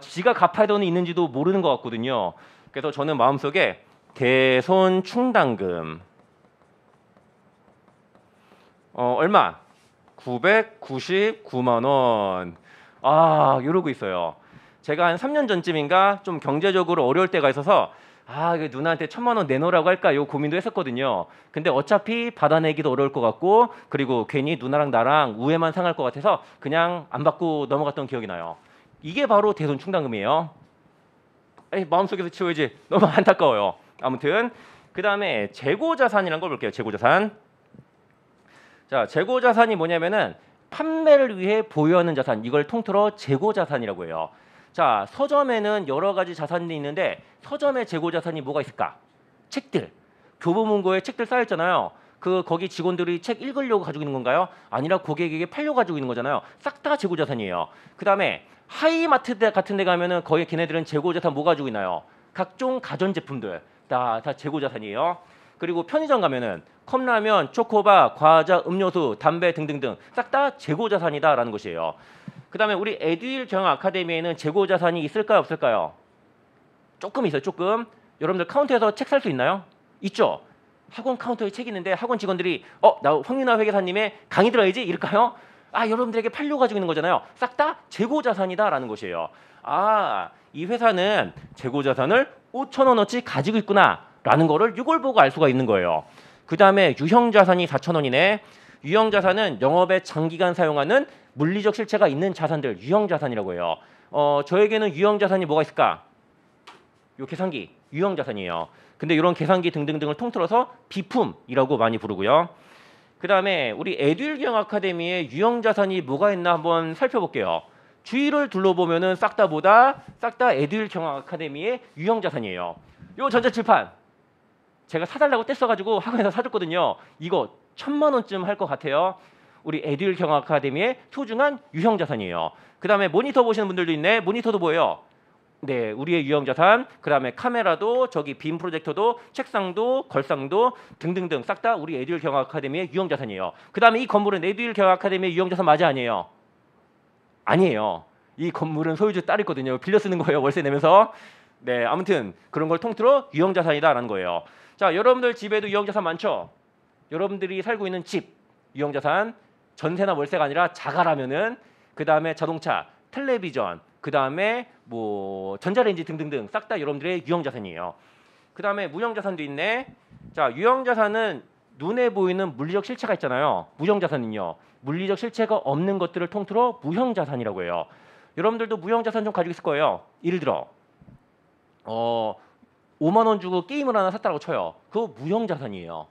지가 갚아야 돈이 있는지도 모르는 것 같거든요. 그래서 저는 마음속에 대손 충당금 얼마? 999만 원. 이러고 있어요. 제가 한 3년 전쯤인가 좀 경제적으로 어려울 때가 있어서 누나한테 1,000만 원 내놓으라고 할까 요 고민도 했었거든요. 근데 어차피 받아내기도 어려울 것 같고 그리고 괜히 누나랑 나랑 우애만 상할 것 같아서 그냥 안 받고 넘어갔던 기억이 나요. 이게 바로 대손 충당금이에요. 마음속에서 치워야지. 너무 안타까워요. 아무튼 그 다음에 재고자산이라는 걸 볼게요. 재고자산. 자, 재고자산이 뭐냐면은 판매를 위해 보유하는 자산, 이걸 통틀어 재고자산이라고 해요. 자, 서점에는 여러 가지 자산이 있는데 서점의 재고자산이 뭐가 있을까? 책들. 교보문고에 책들 쌓여있잖아요. 거기 직원들이 책 읽으려고 가지고 있는 건가요? 아니라 고객에게 팔려고 가지고 있는 거잖아요. 싹 다 재고자산이에요. 그 다음에 하이마트 같은 데 가면은 거기 걔네들은 재고자산 뭐 가지고 있나요? 각종 가전제품들. 다 재고 자산이에요. 그리고 편의점 가면은 컵라면, 초코바, 과자, 음료수, 담배 등등등 싹 다 재고 자산이다라는 것이에요. 그다음에 우리 에듀윌 경영 아카데미에는 재고 자산이 있을까요, 없을까요? 조금 있어요, 조금. 여러분들 카운터에서 책 살 수 있나요? 있죠. 학원 카운터에 책이 있는데 학원 직원들이 나 황윤아 회계사님의 강의 들어야지 이럴까요? 여러분들에게 팔려 가지고 있는 거잖아요. 싹 다 재고 자산이다라는 것이에요. 이 회사는 재고 자산을 5,000원어치 가지고 있구나라는 거를 이걸 보고 알 수가 있는 거예요. 그 다음에 유형 자산이 4,000원이네. 유형 자산은 영업에 장기간 사용하는 물리적 실체가 있는 자산들 유형 자산이라고 해요. 저에게는 유형 자산이 뭐가 있을까? 요 계산기 유형 자산이에요. 근데 이런 계산기 등등등을 통틀어서 비품이라고 많이 부르고요. 그 다음에 우리 에듀윌 경영 아카데미에 유형 자산이 뭐가 있나 한번 살펴볼게요. 주위를 둘러보면은 싹 다 에듀윌 경영 아카데미의 유형 자산이에요. 요 전자칠판 제가 사달라고 떼써가지고 학원에서 사줬거든요. 이거 1,000만 원쯤 할 것 같아요. 우리 에듀윌 경영 아카데미의 소중한 유형 자산이에요. 그 다음에 모니터 보시는 분들도 있네. 모니터도 뭐예요? 네, 우리의 유형 자산. 그 다음에 카메라도 저기 빔 프로젝터도 책상도 걸상도 등등등 싹 다 우리 에듀윌 경영 아카데미의 유형 자산이에요. 그 다음에 이 건물은 에듀윌 경영 아카데미의 유형 자산 맞아 아니에요? 아니에요. 이 건물은 소유주 딸 있거든요. 빌려 쓰는 거예요. 월세 내면서. 네, 아무튼 그런 걸 통틀어 유형 자산이다라는 거예요. 자, 여러분들 집에도 유형 자산 많죠? 여러분들이 살고 있는 집 유형 자산 전세나 월세가 아니라 자가라면은 그 다음에 자동차, 텔레비전, 그 다음에 뭐 전자레인지 등등등 싹 다 여러분들의 유형 자산이에요. 그 다음에 무형 자산도 있네. 자, 유형 자산은 눈에 보이는 물리적 실체가 있잖아요. 무형 자산은요. 물리적 실체가 없는 것들을 통틀어 무형 자산이라고 해요. 여러분들도 무형 자산 좀 가지고 있을 거예요. 예를 들어 5만 원 주고 게임을 하나 샀다고 쳐요. 그거 무형 자산이에요.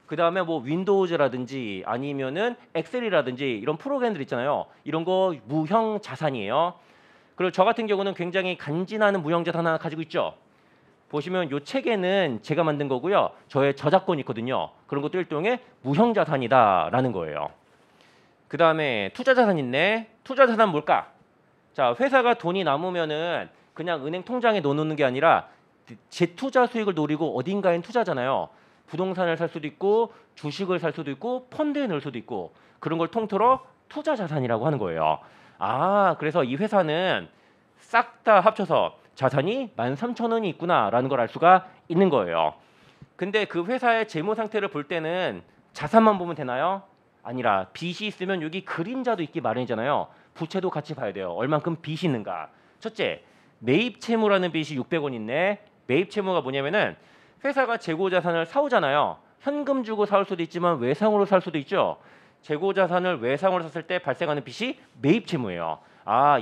그 다음에 뭐 윈도우즈라든지 아니면은 엑셀이라든지 이런 프로그램들 있잖아요. 이런 거 무형 자산이에요. 그리고 저 같은 경우는 굉장히 간지나는 무형 자산 하나 가지고 있죠. 보시면 이 책에는 제가 만든 거고요. 저의 저작권이 있거든요. 그런 것도 일종의 무형 자산이다라는 거예요. 그 다음에 투자 자산 있네. 투자 자산 뭘까? 자, 회사가 돈이 남으면은 그냥 은행 통장에 넣어놓는 게 아니라 재투자 수익을 노리고 어딘가엔 투자잖아요. 부동산을 살 수도 있고 주식을 살 수도 있고 펀드에 넣을 수도 있고 그런 걸 통틀어 투자 자산이라고 하는 거예요. 그래서 이 회사는 싹 다 합쳐서 자산이 13,000원이 있구나라는 걸 알 수가 있는 거예요. 근데 그 회사의 재무 상태를 볼 때는 자산만 보면 되나요? 아니라 빚이 있으면 여기 그림자도 있기 마련이잖아요. 부채도 같이 봐야 돼요. 얼만큼 빚이 있는가. 첫째, 매입 채무라는 빚이 600원 있네. 매입 채무가 뭐냐면은 회사가 재고 자산을 사오잖아요. 현금 주고 사올 수도 있지만 외상으로 살 수도 있죠. 재고 자산을 외상으로 샀을 때 발생하는 빚이 매입 채무예요.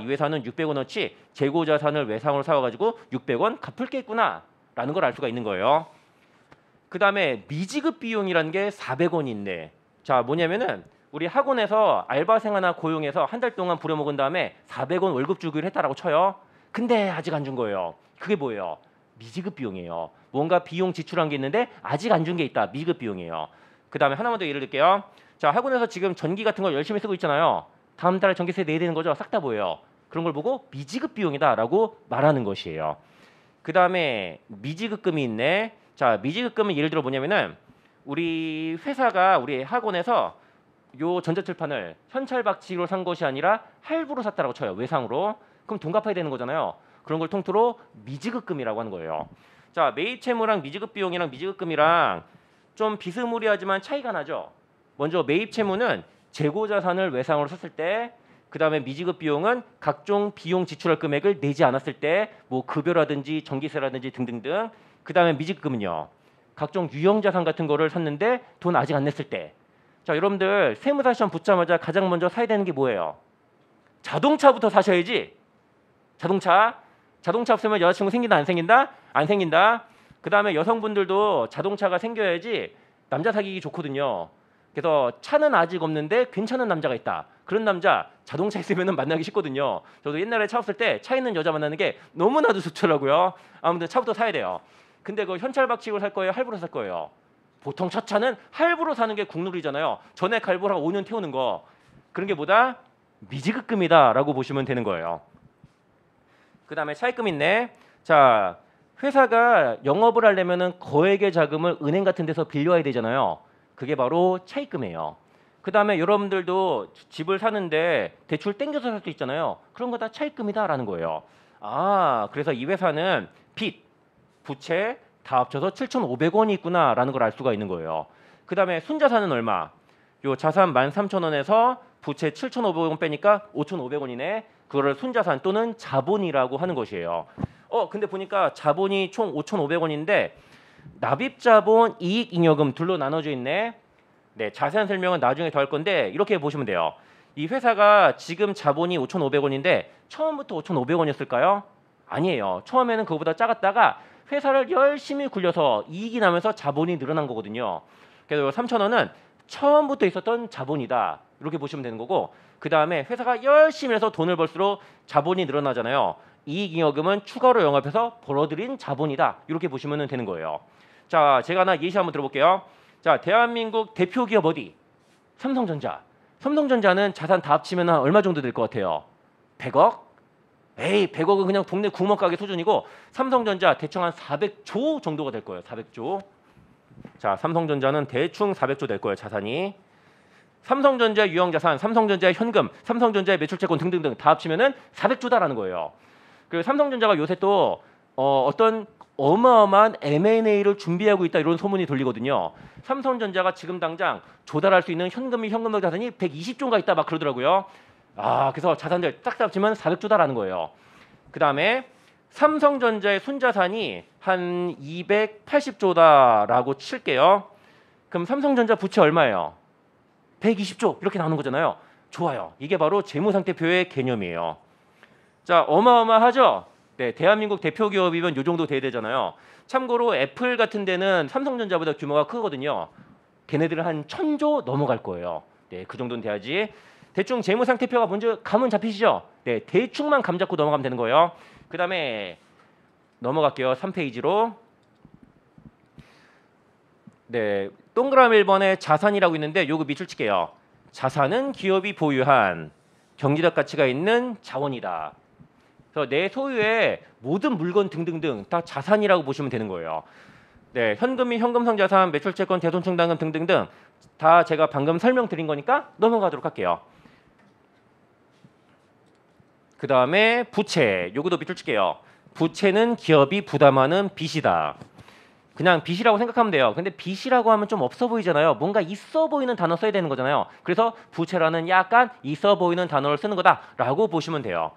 이 회사는 600원어치 재고 자산을 외상으로 사와가지고 600원 갚을 게 있구나라는 걸 알 수가 있는 거예요. 그 다음에 미지급 비용이라는 게 400원이 있네. 자, 뭐냐면은 우리 학원에서 알바생 하나 고용해서 한 달 동안 부려먹은 다음에 400원 월급 주기로 했다라고 쳐요. 근데 아직 안 준 거예요. 그게 뭐예요? 미지급 비용이에요. 뭔가 비용 지출한 게 있는데 아직 안 준 게 있다. 미지급 비용이에요. 그 다음에 하나만 더 예를 들게요. 자, 학원에서 지금 전기 같은 거 열심히 쓰고 있잖아요. 다음 달에 전기세 내야 되는 거죠. 싹 다 뭐예요? 그런 걸 보고 미지급 비용이다라고 말하는 것이에요. 그 다음에 미지급금이 있네. 자, 미지급금은 예를 들어 뭐냐면은 우리 회사가 우리 학원에서 요 전자칠판을 현찰박치로 산 것이 아니라 할부로 샀다라고 쳐요. 외상으로. 그럼 돈 갚아야 되는 거잖아요. 그런 걸 통틀어 미지급금이라고 하는 거예요. 자, 매입 채무랑 미지급 비용이랑 미지급금이랑 좀 비스무리하지만 차이가 나죠. 먼저 매입 채무는 재고 자산을 외상으로 샀을 때, 그 다음에 미지급 비용은 각종 비용 지출할 금액을 내지 않았을 때, 뭐 급여라든지 전기세라든지 등등등. 그 다음에 미지급금은요, 각종 유형 자산 같은 거를 샀는데 돈 아직 안 냈을 때. 자, 여러분들 세무사 시험 붙자마자 가장 먼저 사야 되는 게 뭐예요? 자동차부터 사셔야지. 자동차 없으면 여자친구 생긴다 안 생긴다? 안 생긴다. 그 다음에 여성분들도 자동차가 생겨야지 남자 사귀기 좋거든요. 그래서 차는 아직 없는데 괜찮은 남자가 있다. 그런 남자 자동차 있으면 만나기 쉽거든요. 저도 옛날에 차 없을 때 차 있는 여자 만나는 게 너무나도 좋더라고요. 아무튼 차부터 사야 돼요. 근데 그 현찰박치로 살 거예요? 할부로 살 거예요? 보통 첫 차는 할부로 사는 게 국룰이잖아요. 전액 할부로 5년 태우는 거. 그런 게 뭐다? 미지급금이다라고 보시면 되는 거예요. 그 다음에 차입금 있네. 자, 회사가 영업을 하려면은 거액의 자금을 은행 같은 데서 빌려와야 되잖아요. 그게 바로 차입금이에요. 그다음에 여러분들도 집을 사는데 대출 땡겨서 살 수 있잖아요. 그런 거 다 차입금이다라는 거예요. 아, 그래서 이 회사는 빚, 부채 다 합쳐서 7,500원이 있구나라는 걸 알 수가 있는 거예요. 그다음에 순자산은 얼마? 요 자산 13,000원에서 부채 7,500원 빼니까 5,500원이네. 그거를 순자산 또는 자본이라고 하는 것이에요. 근데 보니까 자본이 총 5,500원인데 납입자본, 이익잉여금 둘로 나눠져 있네. 네, 자세한 설명은 나중에 더 할 건데 이렇게 보시면 돼요. 이 회사가 지금 자본이 5,500원인데 처음부터 5,500원이었을까요? 아니에요. 처음에는 그거보다 작았다가 회사를 열심히 굴려서 이익이 나면서 자본이 늘어난 거거든요. 그래서 3,000원은 처음부터 있었던 자본이다. 이렇게 보시면 되는 거고, 그 다음에 회사가 열심히 해서 돈을 벌수록 자본이 늘어나잖아요. 이익잉여금은 추가로 영업해서 벌어들인 자본이다. 이렇게 보시면 되는 거예요. 자, 제가 하나 예시 한번 들어볼게요. 자, 대한민국 대표 기업 어디? 삼성전자. 삼성전자는 자산 다 합치면 얼마 정도 될 것 같아요? 100억? 에이, 100억은 그냥 동네 구멍가게 수준이고 삼성전자 대충 한 400조 정도가 될 거예요. 400조. 자, 삼성전자는 대충 400조 될 거예요. 자산이. 삼성전자의 유형자산, 삼성전자의 현금, 삼성전자의 매출채권 등등등 다 합치면은 400조다라는 거예요. 그리고 삼성전자가 요새 또 어떤 어마어마한 M&A를 준비하고 있다 이런 소문이 돌리거든요. 삼성전자가 지금 당장 조달할 수 있는 현금이 현금성 자산이 120조가 있다 막 그러더라고요. 아, 그래서 자산들 딱 합치면 400조다라는 거예요. 그 다음에 삼성전자의 순자산이 한 280조다라고 칠게요. 그럼 삼성전자 부채 얼마예요? 120조 이렇게 나오는 거잖아요. 좋아요. 이게 바로 재무상태표의 개념이에요. 자, 어마어마하죠? 네, 대한민국 대표 기업이면 요 정도 돼야 되잖아요. 참고로 애플 같은 데는 삼성전자보다 규모가 크거든요. 걔네들은 한 1,000조 넘어갈 거예요. 네, 그 정도는 돼야지. 대충 재무상태표가 뭔지 감은 잡히시죠? 네, 대충만 감 잡고 넘어가면 되는 거예요. 그 다음에 넘어갈게요. 3페이지로. 네, 동그라미 1번에 자산이라고 있는데 요거 밑줄 칠게요. 자산은 기업이 보유한 경제적 가치가 있는 자원이다. 그래서 내 소유의 모든 물건 등등등 다 자산이라고 보시면 되는 거예요. 네, 현금이 현금성 자산, 매출채권, 대손충당금 등등등 다 제가 방금 설명드린 거니까 넘어가도록 할게요. 그 다음에 부채, 요것도 밑줄 칠게요. 부채는 기업이 부담하는 빚이다. 그냥 빚이라고 생각하면 돼요. 근데 빚이라고 하면 좀 없어 보이잖아요. 뭔가 있어 보이는 단어 써야 되는 거잖아요. 그래서 부채라는 약간 있어 보이는 단어를 쓰는 거다라고 보시면 돼요.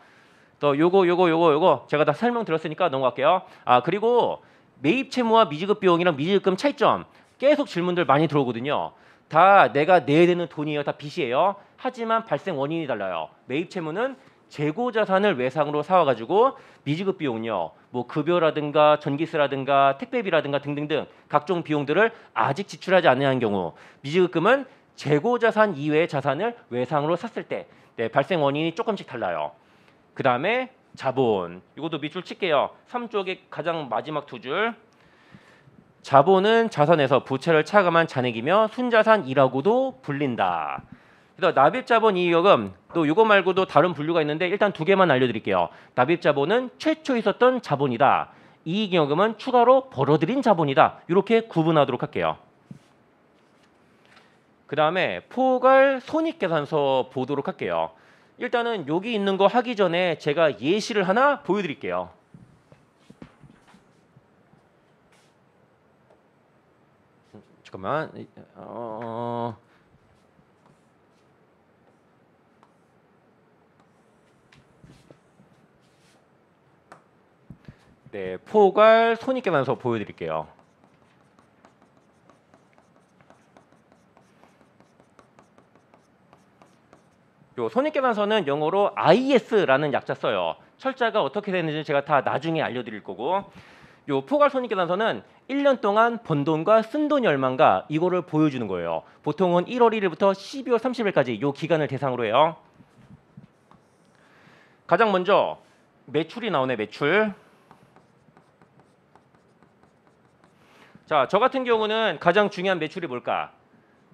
또 요거 제가 다 설명드렸으니까 넘어갈게요. 아, 그리고 매입 채무와 미지급 비용이랑 미지급금 차이점 계속 질문들 많이 들어오거든요. 다 내가 내야 되는 돈이에요. 다 빚이에요. 하지만 발생 원인이 달라요. 매입 채무는 재고 자산을 외상으로 사와가지고, 미지급 비용은요, 뭐 급여라든가 전기세라든가 택배비라든가 등등등 각종 비용들을 아직 지출하지 않는 경우, 미지급금은 재고 자산 이외의 자산을 외상으로 샀을 때, 네, 발생 원인이 조금씩 달라요. 그 다음에 자본, 이것도 밑줄 칠게요. 3쪽의 가장 마지막 두 줄. 자본은 자산에서 부채를 차감한 잔액이며 순자산이라고도 불린다. 그래서 납입자본 이익여금, 또 이거 말고도 다른 분류가 있는데 일단 두 개만 알려드릴게요. 납입자본은 최초 있었던 자본이다. 이익여금은 추가로 벌어들인 자본이다. 이렇게 구분하도록 할게요. 그 다음에 포괄 손익계산서 보도록 할게요. 일단은 여기 있는 거 하기 전에 제가 예시를 하나 보여드릴게요. 잠깐만. 네, 포괄 손익계산서 보여드릴게요. 요 손익계산서는 영어로 IS라는 약자 써요. 철자가 어떻게 되는지 제가 다 나중에 알려드릴 거고, 요 포괄 손익계산서는 1년 동안 번 돈과 쓴 돈이 얼마인가 이거를 보여주는 거예요. 보통은 1월 1일부터 12월 30일까지 요 기간을 대상으로 해요. 가장 먼저 매출이 나오네. 매출. 자, 저 같은 경우는 가장 중요한 매출이 뭘까?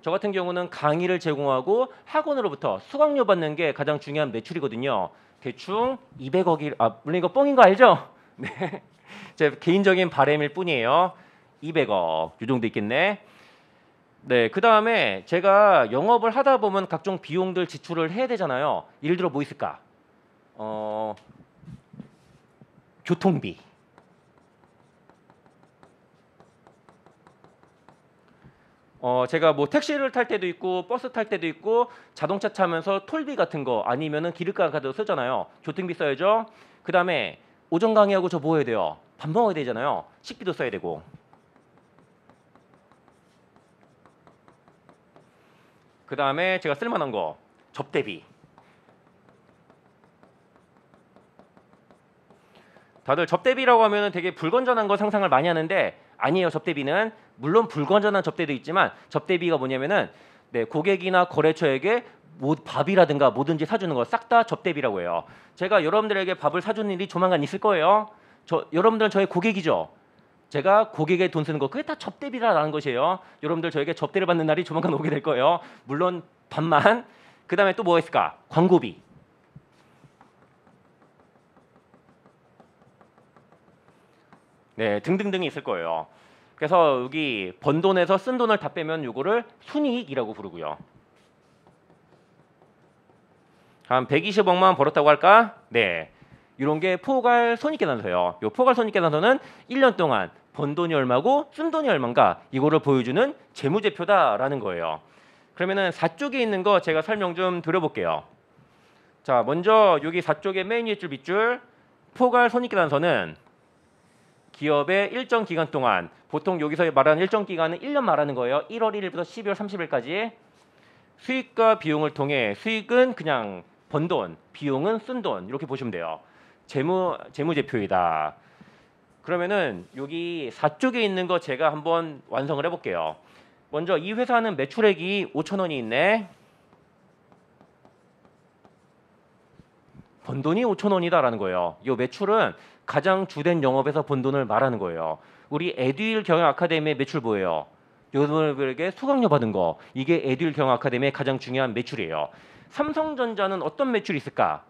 저 같은 경우는 강의를 제공하고 학원으로부터 수강료 받는 게 가장 중요한 매출이거든요. 대충 200억이, 물론 이거 뻥인 거 알죠? 네. 제 개인적인 바람일 뿐이에요. 200억 이 정도 있겠네. 네, 그 다음에 제가 영업을 하다 보면 각종 비용들 지출을 해야 되잖아요. 예를 들어 뭐 있을까? 교통비. 제가 뭐 택시를 탈 때도 있고 버스 탈 때도 있고 자동차 타면서 톨비 같은 거 아니면은 기름값 카드 쓰잖아요. 교통비 써야죠. 그 다음에 오전 강의하고 저 뭐 해야 돼요? 밥 먹어야 되잖아요. 식비도 써야 되고. 그 다음에 제가 쓸만한 거 접대비. 다들 접대비라고 하면 되게 불건전한 거 상상을 많이 하는데 아니에요. 접대비는 물론 불건전한 접대도 있지만 접대비가 뭐냐면은 네, 고객이나 거래처에게 뭐 밥이라든가 뭐든지 사주는 거 싹 다 접대비라고 해요. 제가 여러분들에게 밥을 사주는 일이 조만간 있을 거예요. 여러분들은 저의 고객이죠. 제가 고객의 돈 쓰는 거 그게 다 접대비라는 것이에요. 여러분들 저에게 접대를 받는 날이 조만간 오게 될 거예요. 물론 밥만. 그 다음에 또 뭐가 있을까? 광고비. 네, 등등등이 있을 거예요. 그래서 여기 번 돈에서 쓴 돈을 다 빼면 요거를 순이익이라고 부르고요. 한 120억만 벌었다고 할까? 네. 이런 게 포괄 손익계산서예요. 요 포괄 손익계산서는 1년 동안 번 돈이 얼마고 쓴 돈이 얼마인가 이거를 보여주는 재무제표다라는 거예요. 그러면은 4쪽에 있는 거 제가 설명 좀 드려볼게요. 자, 먼저 여기 4쪽의 메인 윗줄 밑줄 포괄 손익계산서는 기업의 일정 기간 동안 보통 여기서 말하는 일정 기간은 1년 말하는 거예요. 1월 1일부터 12월 30일까지 수익과 비용을 통해 수익은 그냥 번 돈, 비용은 쓴 돈 이렇게 보시면 돼요. 재무제표이다. 그러면은 여기 4쪽에 있는 거 제가 한번 완성을 해볼게요. 먼저 이 회사는 매출액이 5,000원이 있네. 번 돈이 5,000원이다라는 거예요. 이 매출은 가장 주된 영업에서 번 돈을 말하는 거예요. 우리 에듀윌 경영 아카데미의 매출 뭐예요? 여러분들에게 수강료 받은 거. 이게 에듀윌 경영 아카데미의 가장 중요한 매출이에요. 삼성전자는 어떤 매출이 있을까?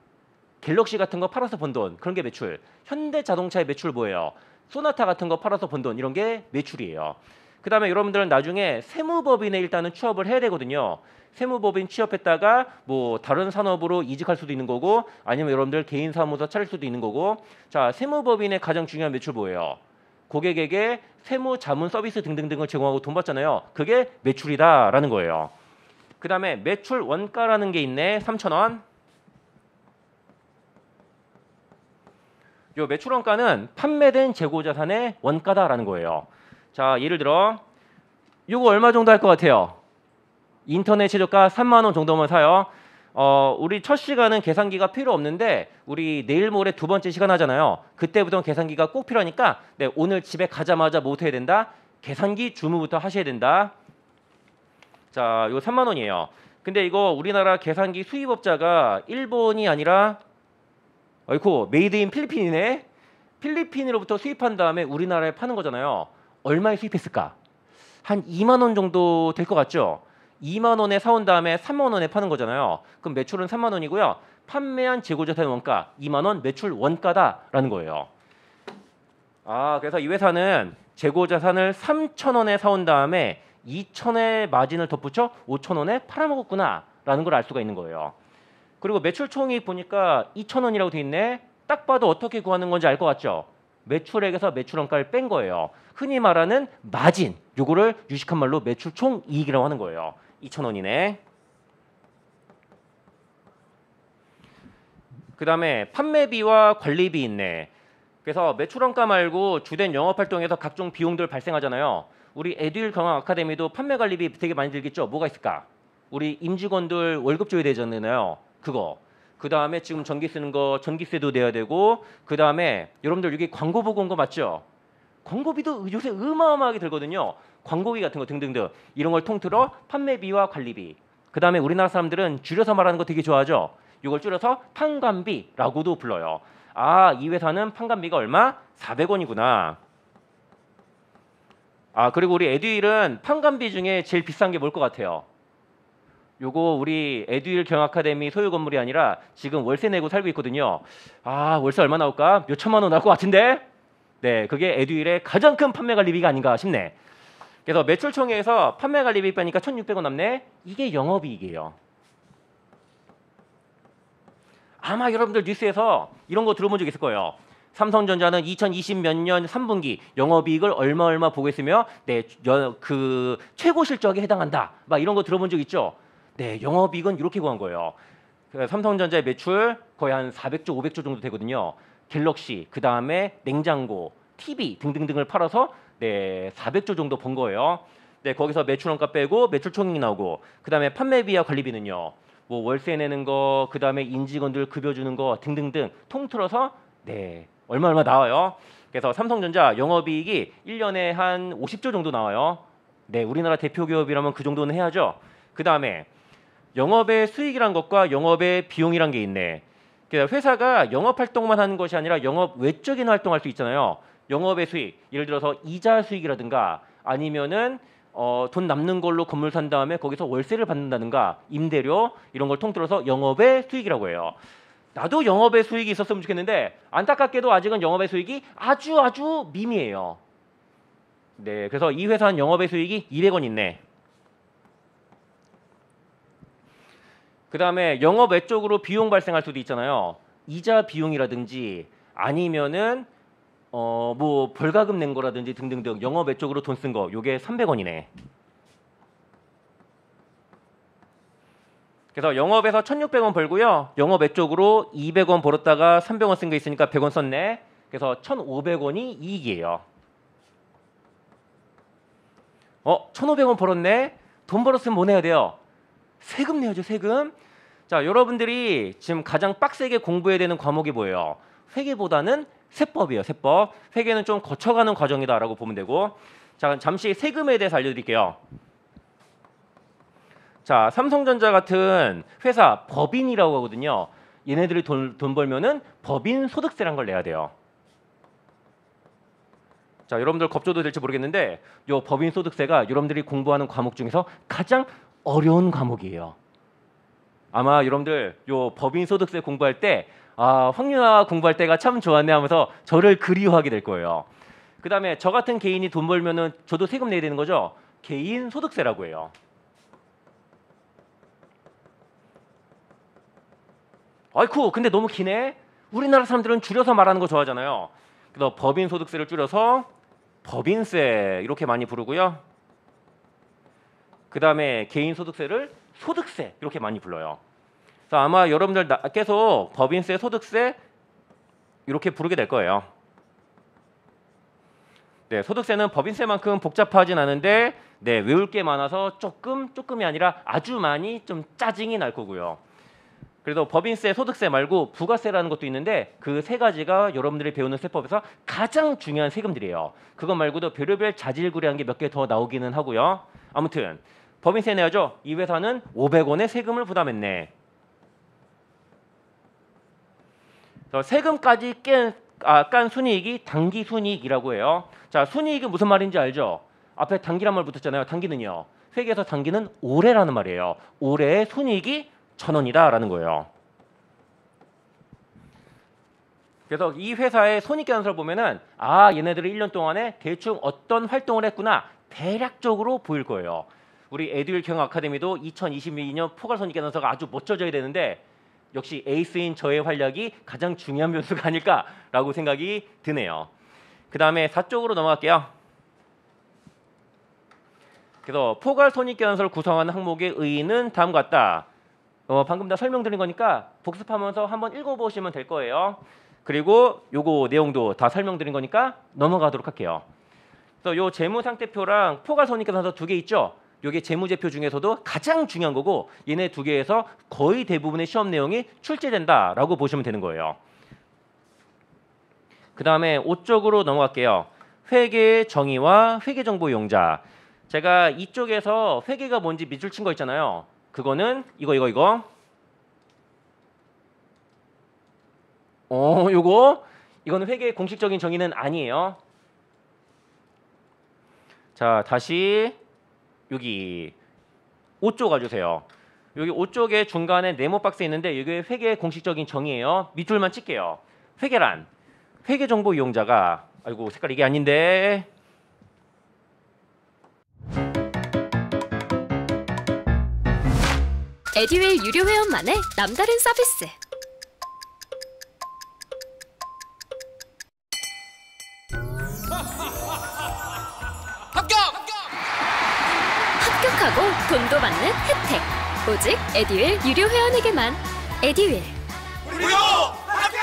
갤럭시 같은 거 팔아서 번 돈. 그런 게 매출. 현대자동차의 매출 뭐예요? 소나타 같은 거 팔아서 번 돈. 이런 게 매출이에요. 그 다음에 여러분들은 나중에 세무법인에 일단은 취업을 해야 되거든요. 세무법인 취업했다가 뭐 다른 산업으로 이직할 수도 있는 거고 아니면 여러분들 개인 사무소 차릴 수도 있는 거고. 자, 세무법인의 가장 중요한 매출 뭐예요? 고객에게 세무 자문 서비스 등등등을 제공하고 돈 받잖아요. 그게 매출이다라는 거예요. 그 다음에 매출 원가라는 게 있네. 3,000원. 요 매출 원가는 판매된 재고 자산의 원가다라는 거예요. 자, 예를 들어 요거 얼마 정도 할 것 같아요? 인터넷 최저가 3만 원 정도면 사요. 우리 첫 시간은 계산기가 필요 없는데 우리 내일 모레 두 번째 시간 하잖아요. 그때부터 계산기가 꼭 필요하니까 네, 오늘 집에 가자마자 뭐 해야 된다? 계산기 주문부터 하셔야 된다. 자, 이거 3만 원이에요. 근데 이거 우리나라 계산기 수입업자가 일본이 아니라 어이쿠 메이드 인 필리핀이네. 필리핀으로부터 수입한 다음에 우리나라에 파는 거잖아요. 얼마에 수입했을까? 한 2만 원 정도 될 것 같죠? 2만 원에 사온 다음에 3만 원에 파는 거잖아요. 그럼 매출은 3만 원이고요. 판매한 재고자산 원가 2만 원 매출 원가다라는 거예요. 아, 그래서 이 회사는 재고자산을 3,000원에 사온 다음에 2,000원의 마진을 덧붙여 5,000원에 팔아먹었구나라는 걸 알 수가 있는 거예요. 그리고 매출 총이익 보니까 2,000원이라고 돼 있네. 딱 봐도 어떻게 구하는 건지 알 것 같죠? 매출액에서 매출원가를 뺀 거예요. 흔히 말하는 마진, 요거를 유식한 말로 매출 총이익이라고 하는 거예요. 2,000원이네. 그 다음에 판매비와 관리비 있네. 그래서 매출원가 말고 주된 영업활동에서 각종 비용들 발생하잖아요. 우리 에듀윌 경영 아카데미도 판매 관리비 되게 많이 들겠죠. 뭐가 있을까? 우리 임직원들 월급 줘야 되잖아요. 그거. 그 다음에 지금 전기 쓰는 거 전기세도 내야 되고, 그 다음에 여러분들 여기 광고 보고 온 거 맞죠? 광고비도 요새 어마어마하게 들거든요. 광고비 같은 거 등등등 이런 걸 통틀어 판매비와 관리비. 그 다음에 우리나라 사람들은 줄여서 말하는 거 되게 좋아하죠. 이걸 줄여서 판관비라고도 불러요. 아, 이 회사는 판관비가 얼마? 400원이구나. 아, 그리고 우리 에듀윌은 판관비 중에 제일 비싼 게 뭘 것 같아요? 요거 우리 에듀윌 경영 아카데미 소유 건물이 아니라 지금 월세 내고 살고 있거든요. 아, 월세 얼마 나올까? 몇 천만 원 나올 것 같은데? 네, 그게 에듀윌의 가장 큰 판매 관리비가 아닌가 싶네. 그래서 매출 총액에서 판매 관리비 빼니까 1,600원 남네. 이게 영업이익이에요. 아마 여러분들 뉴스에서 이런 거 들어본 적 있을 거예요. 삼성전자는 2020 몇 년 3분기 영업이익을 얼마 보고 있으며 그 최고 실적에 해당한다. 막 이런 거 들어본 적 있죠? 네, 영업이익은 이렇게 구한 거예요. 삼성전자의 매출 거의 한 400조, 500조 정도 되거든요. 갤럭시, 그 다음에 냉장고, TV 등등등을 팔아서 400조 정도 번 거예요. 네, 거기서 매출원가 빼고 매출 총액이 나오고, 그 다음에 판매비와 관리비는요. 뭐 월세 내는 거, 그 다음에 임직원들 급여 주는 거 등등등 통틀어서 얼마 나와요. 그래서 삼성전자 영업이익이 1년에 한 50조 정도 나와요. 네, 우리나라 대표 기업이라면 그 정도는 해야죠. 그 다음에 영업의 수익이란 것과 영업의 비용이란 게 있네. 그래서 회사가 영업 활동만 하는 것이 아니라 영업 외적인 활동할 수 있잖아요. 영업의 수익, 예를 들어서 이자 수익이라든가 아니면은 돈 남는 걸로 건물 산 다음에 거기서 월세를 받는다든가 임대료 이런 걸 통틀어서 영업의 수익이라고 해요. 나도 영업의 수익이 있었으면 좋겠는데 안타깝게도 아직은 영업의 수익이 아주 미미해요. 네, 그래서 이 회사는 영업의 수익이 200원 있네. 그 다음에 영업 외적으로 비용 발생할 수도 있잖아요. 이자 비용이라든지 아니면은 뭐 벌가금 낸 거라든지 등등등 영업 외적으로 돈 쓴 거 요게 300원이네. 그래서 영업에서 1,600원 벌고요. 영업 외적으로 200원 벌었다가 300원 쓴 거 있으니까 100원 썼네. 그래서 1,500원이 이익이에요. 1,500원 벌었네. 돈 벌었으면 뭐 내야 돼요? 세금 내야죠, 세금. 자, 여러분들이 지금 가장 빡세게 공부해야 되는 과목이 뭐예요? 회계보다는 세법이에요, 세법. 회계는 좀 거쳐가는 과정이다라고 보면 되고. 자, 잠시 세금에 대해서 알려드릴게요. 자, 삼성전자 같은 회사 법인이라고 하거든요. 얘네들이 돈 벌면은 법인 소득세란 걸 내야 돼요. 자, 여러분들 겁줘도 될지 모르겠는데 요 법인 소득세가 여러분들이 공부하는 과목 중에서 가장 어려운 과목이에요. 아마 여러분들 요 법인 소득세 공부할 때 황윤아 공부할 때가 참 좋았네 하면서 저를 그리워하게 될 거예요. 그 다음에 저 같은 개인이 돈 벌면은 저도 세금 내야 되는 거죠. 개인 소득세라고 해요. 아이쿠, 근데 너무 기네. 우리나라 사람들은 줄여서 말하는 거 좋아하잖아요. 그래서 법인 소득세를 줄여서 법인세 이렇게 많이 부르고요. 그 다음에 개인 소득세를 소득세 이렇게 많이 불러요. 그래서 아마 여러분들 계속 법인세, 소득세 이렇게 부르게 될 거예요. 네, 소득세는 법인세만큼 복잡하진 않은데 외울 게 많아서 조금이 아니라 아주 많이 좀 짜증이 날 거고요. 그래도 법인세, 소득세 말고 부가세라는 것도 있는데 그 세 가지가 여러분들이 배우는 세법에서 가장 중요한 세금들이에요. 그것 말고도 별의별 자질구레한 게 몇 개 더 나오기는 하고요. 아무튼 법인세 내야죠. 이 회사는 500원의 세금을 부담했네. 그래서 세금까지 깐 순이익이 당기순이익이라고 해요. 자, 순이익은 무슨 말인지 알죠? 앞에 당기란 말 붙었잖아요. 당기는요. 회계에서 당기는 올해라는 말이에요. 올해의 순이익이 1,000원이다라는 거예요. 그래서 이 회사의 손익계산서를 보면은 얘네들이 1년 동안에 대충 어떤 활동을 했구나 대략적으로 보일 거예요. 우리 에듀윌 경영 아카데미도 2022년 포괄 손익계산서가 아주 멋져져야 되는데 역시 에이스인 저의 활약이 가장 중요한 변수가 아닐까라고 생각이 드네요. 그 다음에 4쪽으로 넘어갈게요. 그래서 포괄 손익계산서를 구성하는 항목의 의의는 다음과 같다. 방금 다 설명드린 거니까 복습하면서 한번 읽어보시면 될 거예요. 그리고 요거 내용도 다 설명드린 거니까 넘어가도록 할게요. 그래서 요 재무상태표랑 포괄 손익계산서 두 개 있죠. 요게 재무제표 중에서도 가장 중요한 거고 얘네 두 개에서 거의 대부분의 시험 내용이 출제된다라고 보시면 되는 거예요. 그 다음에 5쪽으로 넘어갈게요. 회계 정의와 회계정보 이용자. 제가 이쪽에서 회계가 뭔지 밑줄 친 거 있잖아요. 그거는 이거 이거는 회계의 공식적인 정의는 아니에요. 자, 다시 여기 5쪽 가주세요. 여기 5쪽에 중간에 네모 박스 있는데 이게 회계의 공식적인 정의예요. 밑줄만 칠게요. 회계란 회계정보 이용자가 아이고 색깔 이게 아닌데. 에듀윌 유료 회원만의 남다른 서비스. 합격하고 돈도 받는 혜택. 오직 에듀윌 유료 회원에게만. 에듀윌. 무료 합격!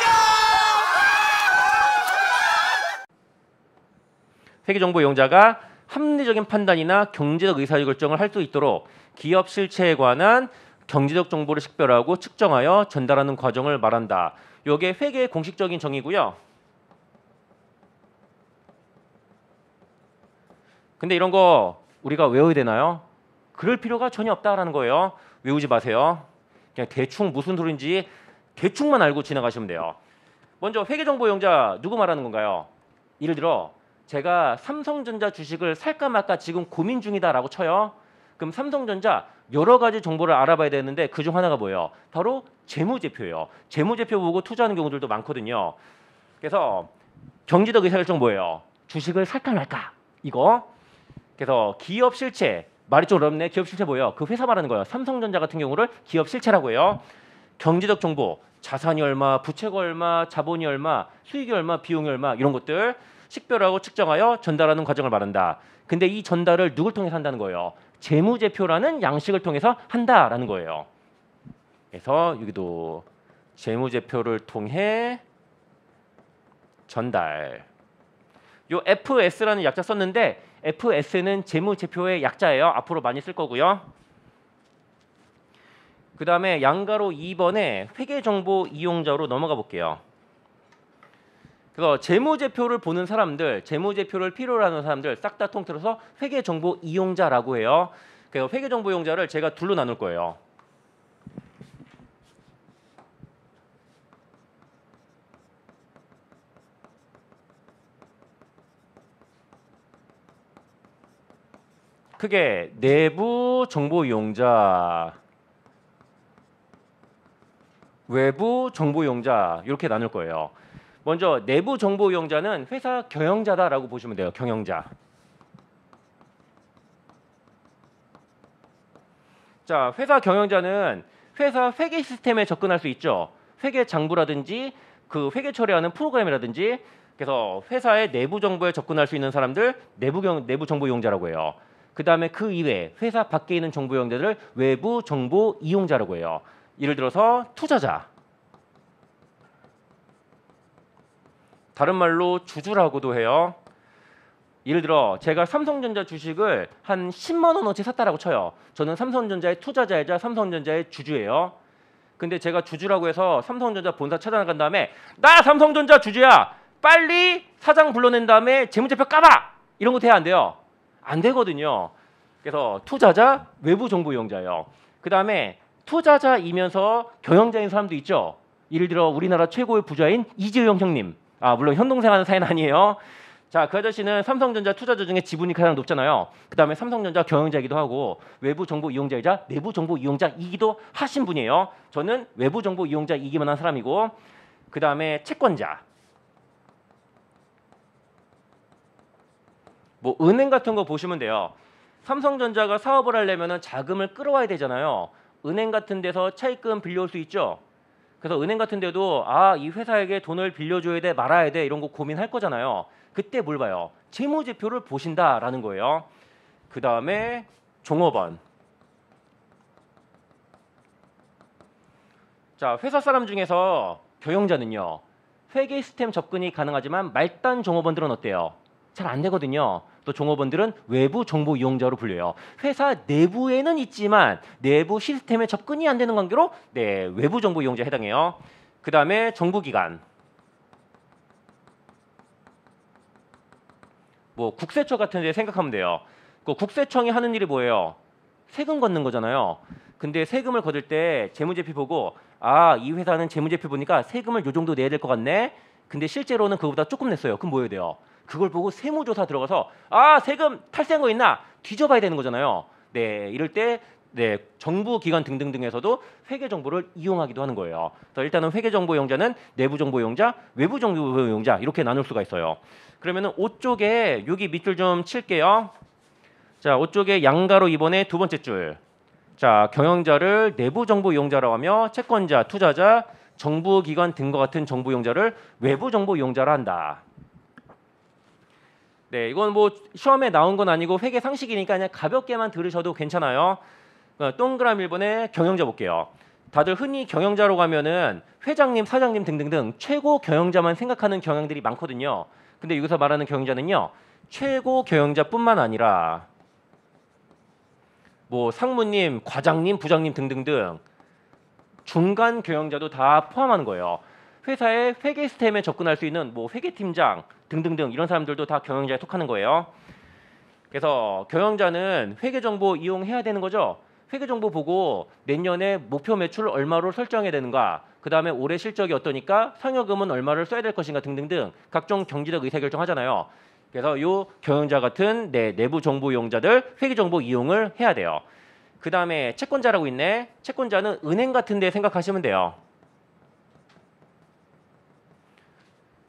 회계정보 이용자가 합리적인 판단이나 경제적 의사결정을 할 수 있도록 기업 실체에 관한 경제적 정보를 식별하고 측정하여 전달하는 과정을 말한다. 이게 회계의 공식적인 정의고요. 근데 이런 거 우리가 외워야 되나요? 그럴 필요가 전혀 없다라는 거예요. 외우지 마세요. 그냥 대충 무슨 소리인지 대충만 알고 지나가시면 돼요. 먼저 회계정보 이용자 누구 말하는 건가요? 예를 들어 제가 삼성전자 주식을 살까 말까 지금 고민 중이다라고 쳐요. 그럼 삼성전자 여러 가지 정보를 알아봐야 되는데 그중 하나가 뭐예요? 바로 재무제표예요. 재무제표 보고 투자하는 경우들도 많거든요. 그래서 경제적 의사결정 뭐예요? 주식을 살까 말까 이거. 그래서 기업 실체, 말이 좀 어렵네. 기업 실체 뭐예요? 그 회사 말하는 거예요. 삼성전자 같은 경우를 기업 실체라고 해요. 경제적 정보, 자산이 얼마, 부채가 얼마, 자본이 얼마, 수익이 얼마, 비용이 얼마 이런 것들 식별하고 측정하여 전달하는 과정을 말한다. 근데 이 전달을 누굴 통해서 한다는 거예요? 재무제표라는 양식을 통해서 한다라는 거예요. 그래서 여기도 재무제표를 통해 전달. 요 FS라는 약자 썼는데 FS는 재무제표의 약자예요. 앞으로 많이 쓸 거고요. 그 다음에 양가로 2번에 회계정보 이용자로 넘어가 볼게요. 그래서 재무제표를 보는 사람들, 재무제표를 필요로 하는 사람들 싹 다 통틀어서 회계정보 이용자라고 해요. 그래서 회계정보 이용자를 제가 둘로 나눌 거예요. 크게 내부 정보 이용자, 외부 정보 이용자 이렇게 나눌 거예요. 먼저 내부 정보 이용자는 회사 경영자다라고 보시면 돼요. 경영자. 자, 회사 경영자는 회사 회계 시스템에 접근할 수 있죠. 회계 장부라든지 그 회계 처리하는 프로그램이라든지. 그래서 회사의 내부 정보에 접근할 수 있는 사람들 내부 정보 이용자라고 해요. 그 다음에 그 이외에 회사 밖에 있는 정보 이용자들을 외부 정보 이용자라고 해요. 예를 들어서 투자자, 다른 말로 주주라고도 해요. 예를 들어 제가 삼성전자 주식을 한 10만 원어치 샀다라고 쳐요. 저는 삼성전자의 투자자이자 삼성전자의 주주예요. 근데 제가 주주라고 해서 삼성전자 본사 찾아나간 다음에 나 삼성전자 주주야, 빨리 사장 불러낸 다음에 재무제표 까봐, 이런 거 돼야 안 돼요? 안 되거든요. 그래서 투자자, 외부 정보 이용자예요. 그 다음에 투자자이면서 경영자인 사람도 있죠. 예를 들어 우리나라 최고의 부자인 이재용 형님. 아, 물론 현 동생 하는 사이는 아니에요. 자, 그 아저씨는 삼성전자 투자자 중에 지분이 가장 높잖아요. 그 다음에 삼성전자 경영자이기도 하고 외부 정보 이용자이자 내부 정보 이용자이기도 하신 분이에요. 저는 외부 정보 이용자이기만 한 사람이고, 그 다음에 채권자. 뭐 은행 같은 거 보시면 돼요. 삼성전자가 사업을 하려면 자금을 끌어와야 되잖아요. 은행 같은 데서 차입금 빌려올 수 있죠. 그래서 은행 같은 데도 이 회사에게 돈을 빌려줘야 돼 말아야 돼 이런 거 고민할 거잖아요. 그때 뭘 봐요? 재무제표를 보신다라는 거예요. 그 다음에 종업원. 자, 회사 사람 중에서 경영자는요, 회계 시스템 접근이 가능하지만 말단 종업원들은 어때요? 잘 안 되거든요. 또 종업원들은 외부 정보 이용자로 불려요. 회사 내부에는 있지만 내부 시스템에 접근이 안 되는 관계로 외부 정보 이용자에 해당해요. 그 다음에 정부기관. 뭐 국세청 같은 데 생각하면 돼요. 그 국세청이 하는 일이 뭐예요? 세금 걷는 거잖아요. 근데 세금을 거둘 때 재무제표 보고 이 회사는 재무제표 보니까 세금을 요 정도 내야 될 것 같네. 근데 실제로는 그거보다 조금 냈어요. 그럼 뭐 해야 돼요? 그걸 보고 세무조사 들어가서 세금 탈세한 거 있나? 뒤져봐야 되는 거잖아요. 네, 이럴 때 네, 정부 기관 등등등에서도 회계 정보를 이용하기도 하는 거예요. 그래서 일단은 회계 정보 이용자는 내부 정보 이용자, 외부 정보 이용자 이렇게 나눌 수가 있어요. 그러면은 5쪽에 여기 밑줄 좀 칠게요. 자, 5쪽에 양가로 이번에 두 번째 줄. 자, 경영자를 내부 정보 이용자라고 하며 채권자, 투자자, 정부 기관 등과 같은 정보 이용자를 외부 정보 이용자라 한다. 네, 이건 뭐 시험에 나온 건 아니고 회계 상식이니까 그냥 가볍게만 들으셔도 괜찮아요. 동그라미 1번에 경영자 볼게요. 다들 흔히 경영자로 가면은 회장님, 사장님 등등등 최고 경영자만 생각하는 경영들이 많거든요. 근데 여기서 말하는 경영자는요, 최고 경영자뿐만 아니라 뭐 상무님, 과장님, 부장님 등등등 중간 경영자도 다 포함하는 거예요. 회사의 회계 시스템에 접근할 수 있는 뭐 회계팀장 등등등 이런 사람들도 다 경영자에 속하는 거예요. 그래서 경영자는 회계 정보 이용해야 되는 거죠. 회계 정보 보고 내년에 목표 매출 얼마로 설정해야 되는가, 그 다음에 올해 실적이 어떠니까 상여금은 얼마를 써야 될 것인가 등등등 각종 경제적 의사결정하잖아요. 그래서 요 경영자 같은 내부 정보 이용자들 회계 정보 이용을 해야 돼요. 그 다음에 채권자라고 있네. 채권자는 은행 같은 데 생각하시면 돼요.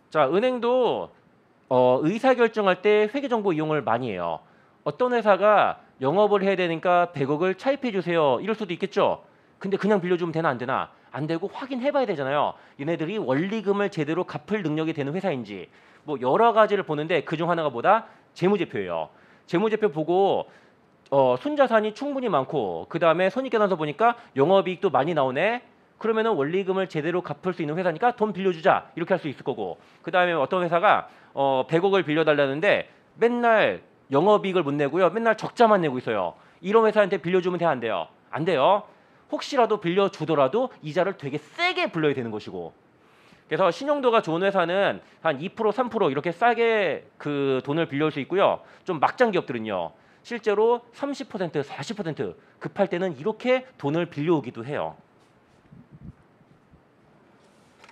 자, 은행도 의사결정할 때 회계 정보 이용을 많이 해요. 어떤 회사가 영업을 해야 되니까 100억을 차입해 주세요 이럴 수도 있겠죠. 근데 그냥 빌려주면 되나 안 되나? 안 되고 확인해 봐야 되잖아요. 얘네들이 원리금을 제대로 갚을 능력이 되는 회사인지 뭐 여러 가지를 보는데 그중 하나가 뭐다? 재무제표예요. 재무제표 보고 순자산이 충분히 많고 그 다음에 손익계산서 보니까 영업이익도 많이 나오네. 그러면은 원리금을 제대로 갚을 수 있는 회사니까 돈 빌려주자 이렇게 할 수 있을 거고, 그 다음에 어떤 회사가 100억을 빌려달라는데 맨날 영업이익을 못 내고요, 맨날 적자만 내고 있어요. 이런 회사한테 빌려주면 돼, 안 돼요? 안 돼요. 혹시라도 빌려주더라도 이자를 되게 세게 불러야 되는 것이고, 그래서 신용도가 좋은 회사는 한 2% 3% 이렇게 싸게 그 돈을 빌려올 수 있고요. 좀 막장 기업들은요, 실제로 30% 40% 급할 때는 이렇게 돈을 빌려오기도 해요.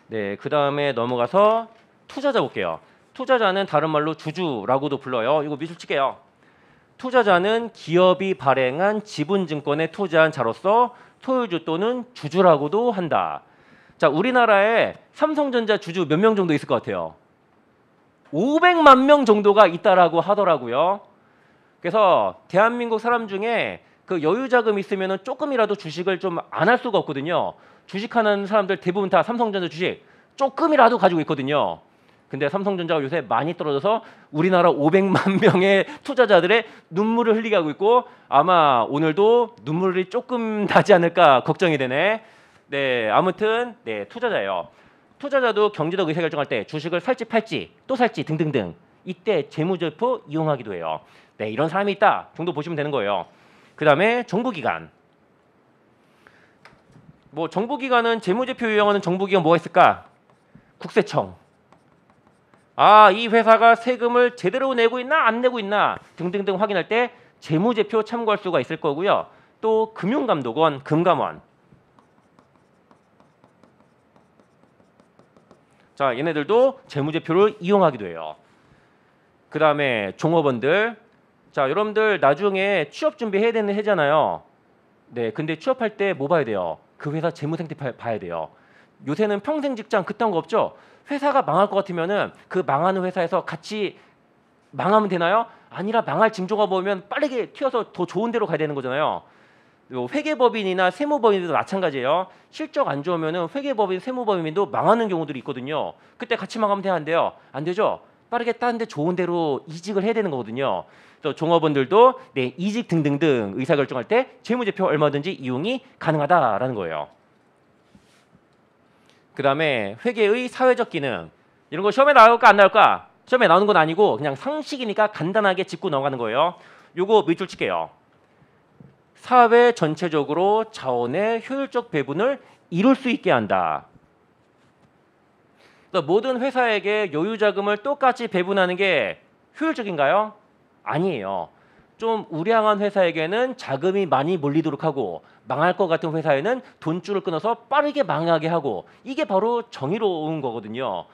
네, 그 다음에 넘어가서 투자자 볼게요. 투자자는 다른 말로 주주라고도 불러요. 이거 밑줄 칠게요. 투자자는 기업이 발행한 지분증권에 투자한 자로서 소유주 또는 주주라고도 한다. 자, 우리나라에 삼성전자 주주 몇 명 정도 있을 것 같아요? 500만 명 정도가 있다라고 하더라고요. 그래서 대한민국 사람 중에 그 여유자금 있으면 조금이라도 주식을 좀 안 할 수가 없거든요. 주식하는 사람들 대부분 다 삼성전자 주식 조금이라도 가지고 있거든요. 근데 삼성전자가 요새 많이 떨어져서 우리나라 500만 명의 투자자들의 눈물을 흘리게 하고 있고, 아마 오늘도 눈물이 조금 나지 않을까 걱정이 되네. 네, 아무튼 네, 투자자예요. 투자자도 경제적 의사결정할 때 주식을 살지 팔지 또 살지 등등등 이때 재무제표 이용하기도 해요. 네, 이런 사람이 있다 정도 보시면 되는 거예요. 그 다음에 정부기관. 뭐 정부기관은 재무제표 이용하는 정부기관 뭐가 있을까? 국세청. 아, 이 회사가 세금을 제대로 내고 있나 안 내고 있나 등등등 확인할 때 재무제표 참고할 수가 있을 거고요. 또 금융감독원, 금감원. 자, 얘네들도 재무제표를 이용하기도 해요. 그 다음에 종업원들. 자, 여러분들 나중에 취업 준비해야 되는 해잖아요. 네, 근데 취업할 때 뭐 봐야 돼요? 그 회사 재무상태 봐야 돼요. 요새는 평생 직장 그딴 거 없죠? 회사가 망할 것 같으면은 그 망하는 회사에서 같이 망하면 되나요? 아니라 망할 징조가 보이면 빠르게 튀어서 더 좋은 데로 가야 되는 거잖아요. 회계법인이나 세무법인도 마찬가지예요. 실적 안 좋으면은 회계법인, 세무법인도 망하는 경우들이 있거든요. 그때 같이 망하면 돼야 안 돼요? 안 되죠? 빠르게 다른 데 좋은 데로 이직을 해야 되는 거거든요. 또 종업원들도 네, 이직 등등등 의사결정할 때 재무제표 얼마든지 이용이 가능하다라는 거예요. 그 다음에 회계의 사회적 기능. 이런 거 시험에 나올까 안 나올까? 시험에 나오는 건 아니고 그냥 상식이니까 간단하게 짚고 넘어가는 거예요. 요거 밑줄 칠게요. 사회 전체적으로 자원의 효율적 배분을 이룰 수 있게 한다. 모든 회사에게 여유자금을 똑같이 배분하는 게 효율적인가요? 아니에요. 좀 우량한 회사에게는 자금이 많이 몰리도록 하고, 망할 것 같은 회사에는 돈줄을 끊어서 빠르게 망하게 하고, 이게 바로 정의로운 거거든요.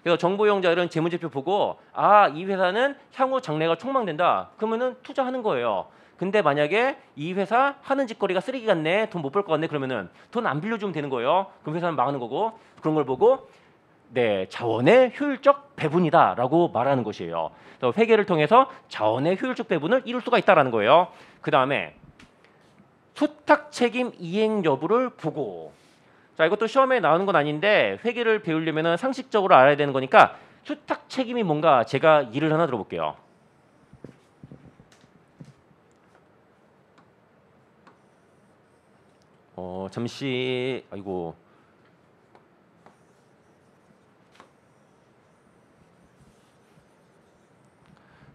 그래서 정보 이용자들은 재무제표 보고 아, 이 회사는 향후 장래가 촉망된다. 그러면은 투자하는 거예요. 근데 만약에 이 회사 하는 짓거리가 쓰레기 같네, 돈 못 벌 것 같네, 그러면은 돈 안 빌려주면 되는 거예요. 그럼 회사는 망하는 거고, 그런 걸 보고 네, 자원의 효율적 배분이다라고 말하는 것이에요. 그래서 회계를 통해서 자원의 효율적 배분을 이룰 수가 있다라는 거예요. 그 다음에 수탁 책임 이행 여부를 보고. 자, 이것도 시험에 나오는 건 아닌데 회계를 배우려면 상식적으로 알아야 되는 거니까 수탁 책임이 뭔가 제가 예를 하나 들어볼게요. 잠시 아이고.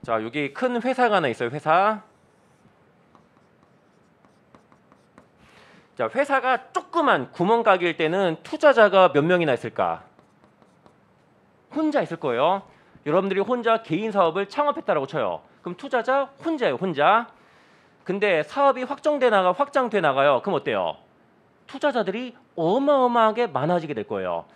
자, 여기 큰 회사가 하나 있어요. 회사. 자, 회사가 조그만 구멍가게일 때는 투자자가 몇 명이나 있을까? 혼자 있을 거예요. 여러분들이 혼자 개인 사업을 창업했다라고 쳐요. 그럼 투자자 혼자예요, 혼자. 근데 사업이 확장돼 나가요. 그럼 어때요? 투자자들이 어마어마하게 많아지게 될 거예요.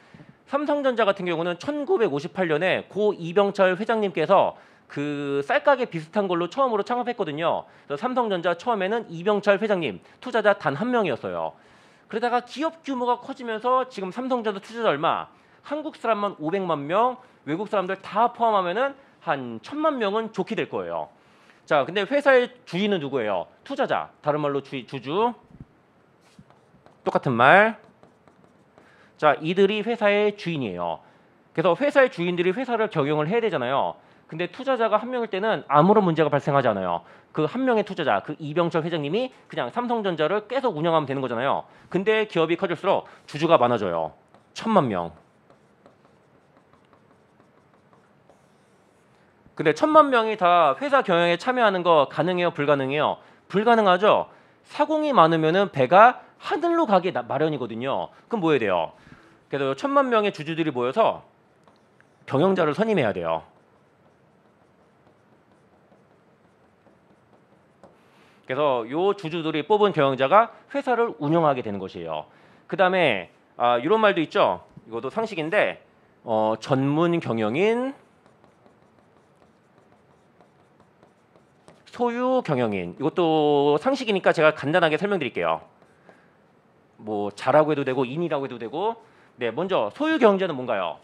삼성전자 같은 경우는 1958년에 고 이병철 회장님께서 그 쌀가게 비슷한 걸로 처음으로 창업했거든요. 그래서 삼성전자 처음에는 이병철 회장님 투자자 단 한 명이었어요. 그러다가 기업 규모가 커지면서 지금 삼성전자 투자자 얼마? 한국 사람만 500만 명, 외국 사람들 다 포함하면은 한 1000만 명은 좋게 될 거예요. 자, 근데 회사의 주인은 누구예요? 투자자. 다른 말로 주주. 똑같은 말. 자, 이들이 회사의 주인이에요. 그래서 회사의 주인들이 회사를 경영을 해야 되잖아요. 근데 투자자가 한 명일 때는 아무런 문제가 발생하지 않아요. 그 한 명의 투자자, 그 이병철 회장님이 그냥 삼성전자를 계속 운영하면 되는 거잖아요. 근데 기업이 커질수록 주주가 많아져요. 1000만 명. 근데 1000만 명이 다 회사 경영에 참여하는 거 가능해요? 불가능해요? 불가능하죠. 사공이 많으면은 배가 하늘로 가기 마련이거든요. 그럼 뭐 해야 돼요? 그래서 1000만 명의 주주들이 모여서 경영자를 선임해야 돼요. 그래서 요 주주들이 뽑은 경영자가 회사를 운영하게 되는 것이에요. 그 다음에 이런 말도 있죠. 이것도 상식인데 전문 경영인, 소유 경영인. 이것도 상식이니까 제가 간단하게 설명드릴게요. 뭐 자라고 해도 되고 인이라고 해도 되고. 네, 먼저 소유 경영자는 뭔가요?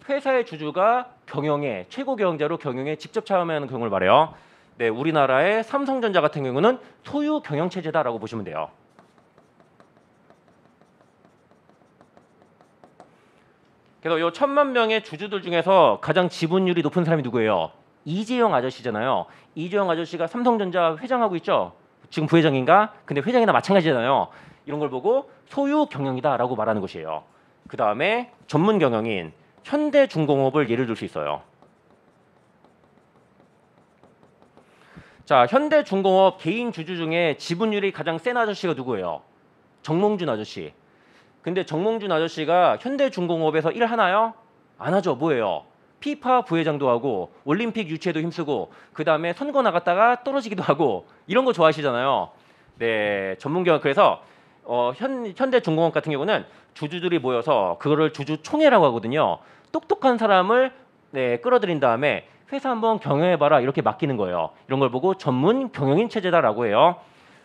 회사의 주주가 경영에 최고 경영자로 경영에 직접 참여하는 경우를 말해요. 네, 우리나라의 삼성전자 같은 경우는 소유 경영 체제다라고 보시면 돼요. 그래서 이 1000만 명의 주주들 중에서 가장 지분율이 높은 사람이 누구예요? 이재용 아저씨잖아요. 이재용 아저씨가 삼성전자 회장하고 있죠. 지금 부회장인가? 근데 회장이나 마찬가지잖아요. 이런 걸 보고 소유 경영이다라고 말하는 것이에요. 그 다음에 전문 경영인 현대중공업을 예를 들 수 있어요. 자, 현대중공업 개인 주주 중에 지분율이 가장 센 아저씨가 누구예요? 정몽준 아저씨. 근데 정몽준 아저씨가 현대중공업에서 일하나요? 안 하죠. 뭐예요? 피파 부회장도 하고 올림픽 유치에도 힘쓰고 그 다음에 선거 나갔다가 떨어지기도 하고 이런 거 좋아하시잖아요. 네, 전문경영. 그래서 현대중공업 같은 경우는 주주들이 모여서 그거를 주주총회라고 하거든요. 똑똑한 사람을 끌어들인 다음에 회사 한번 경영해봐라 이렇게 맡기는 거예요. 이런 걸 보고 전문 경영인 체제다라고 해요.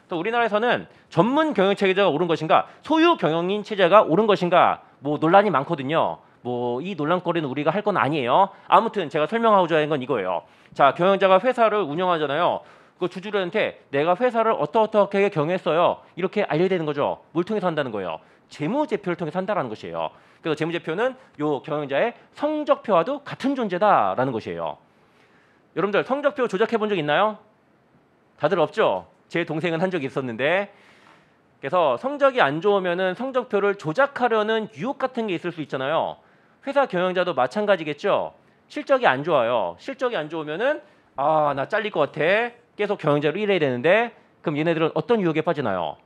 또 우리나라에서는 전문 경영 체제가 옳은 것인가, 소유 경영인 체제가 옳은 것인가, 뭐 논란이 많거든요. 뭐 이 논란거리는 우리가 할 건 아니에요. 아무튼 제가 설명하고자 하는 건 이거예요. 자, 경영자가 회사를 운영하잖아요. 그 주주들한테 내가 회사를 어떻게 경영했어요. 이렇게 알려야 되는 거죠. 뭘 통해서 한다는 거예요? 재무제표를 통해서 한다는 것이에요. 그래서 재무제표는 요 경영자의 성적표와도 같은 존재다라는 것이에요. 여러분들 성적표 조작해 본 적 있나요? 다들 없죠? 제 동생은 한 적이 있었는데. 그래서 성적이 안 좋으면은 성적표를 조작하려는 유혹 같은 게 있을 수 있잖아요. 회사 경영자도 마찬가지겠죠. 실적이 안 좋아요. 실적이 안 좋으면은 나 잘릴 것 같아. 계속 경영자로 일해야 되는데 그럼 얘네들은 어떤 유혹에 빠지나요?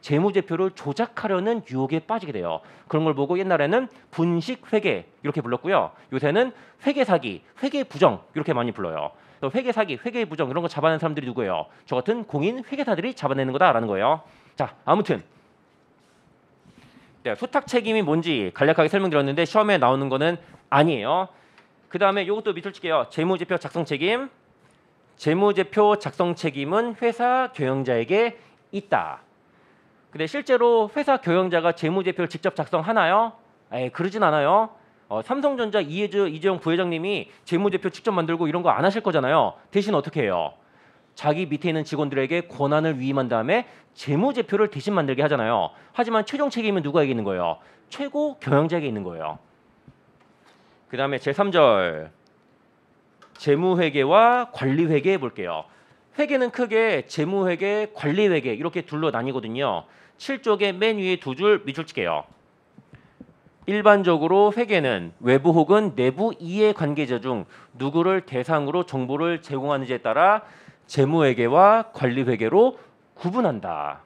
재무제표를 조작하려는 유혹에 빠지게 돼요. 그런 걸 보고 옛날에는 분식 회계 이렇게 불렀고요. 요새는 회계 사기, 회계 부정 이렇게 많이 불러요. 또 회계 사기, 회계 부정 이런 거 잡아내는 사람들이 누구예요? 저 같은 공인 회계사들이 잡아내는 거다라는 거예요. 자, 아무튼 수탁 책임이 뭔지 간략하게 설명드렸는데 시험에 나오는 거는 아니에요. 그 다음에 이것도 밑줄 칠게요. 재무제표 작성 책임, 재무제표 작성 책임은 회사 경영자에게 있다. 근데 실제로 회사 경영자가 재무제표를 직접 작성하나요? 그러진 않아요. 삼성전자 이재용 부회장님이 재무제표 직접 만들고 이런 거 안 하실 거잖아요. 대신 어떻게 해요? 자기 밑에 있는 직원들에게 권한을 위임한 다음에 재무제표를 대신 만들게 하잖아요. 하지만 최종 책임은 누구에게 있는 거예요? 최고 경영자에게 있는 거예요. 그 다음에 제3절 재무회계와 관리회계 볼게요. 회계는 크게 재무회계, 관리회계 이렇게 둘로 나뉘거든요. 7쪽의 맨 위에 두 줄 밑줄 칠게요. 일반적으로 회계는 외부 혹은 내부 이해 관계자 중 누구를 대상으로 정보를 제공하는지에 따라 재무회계와 관리회계로 구분한다.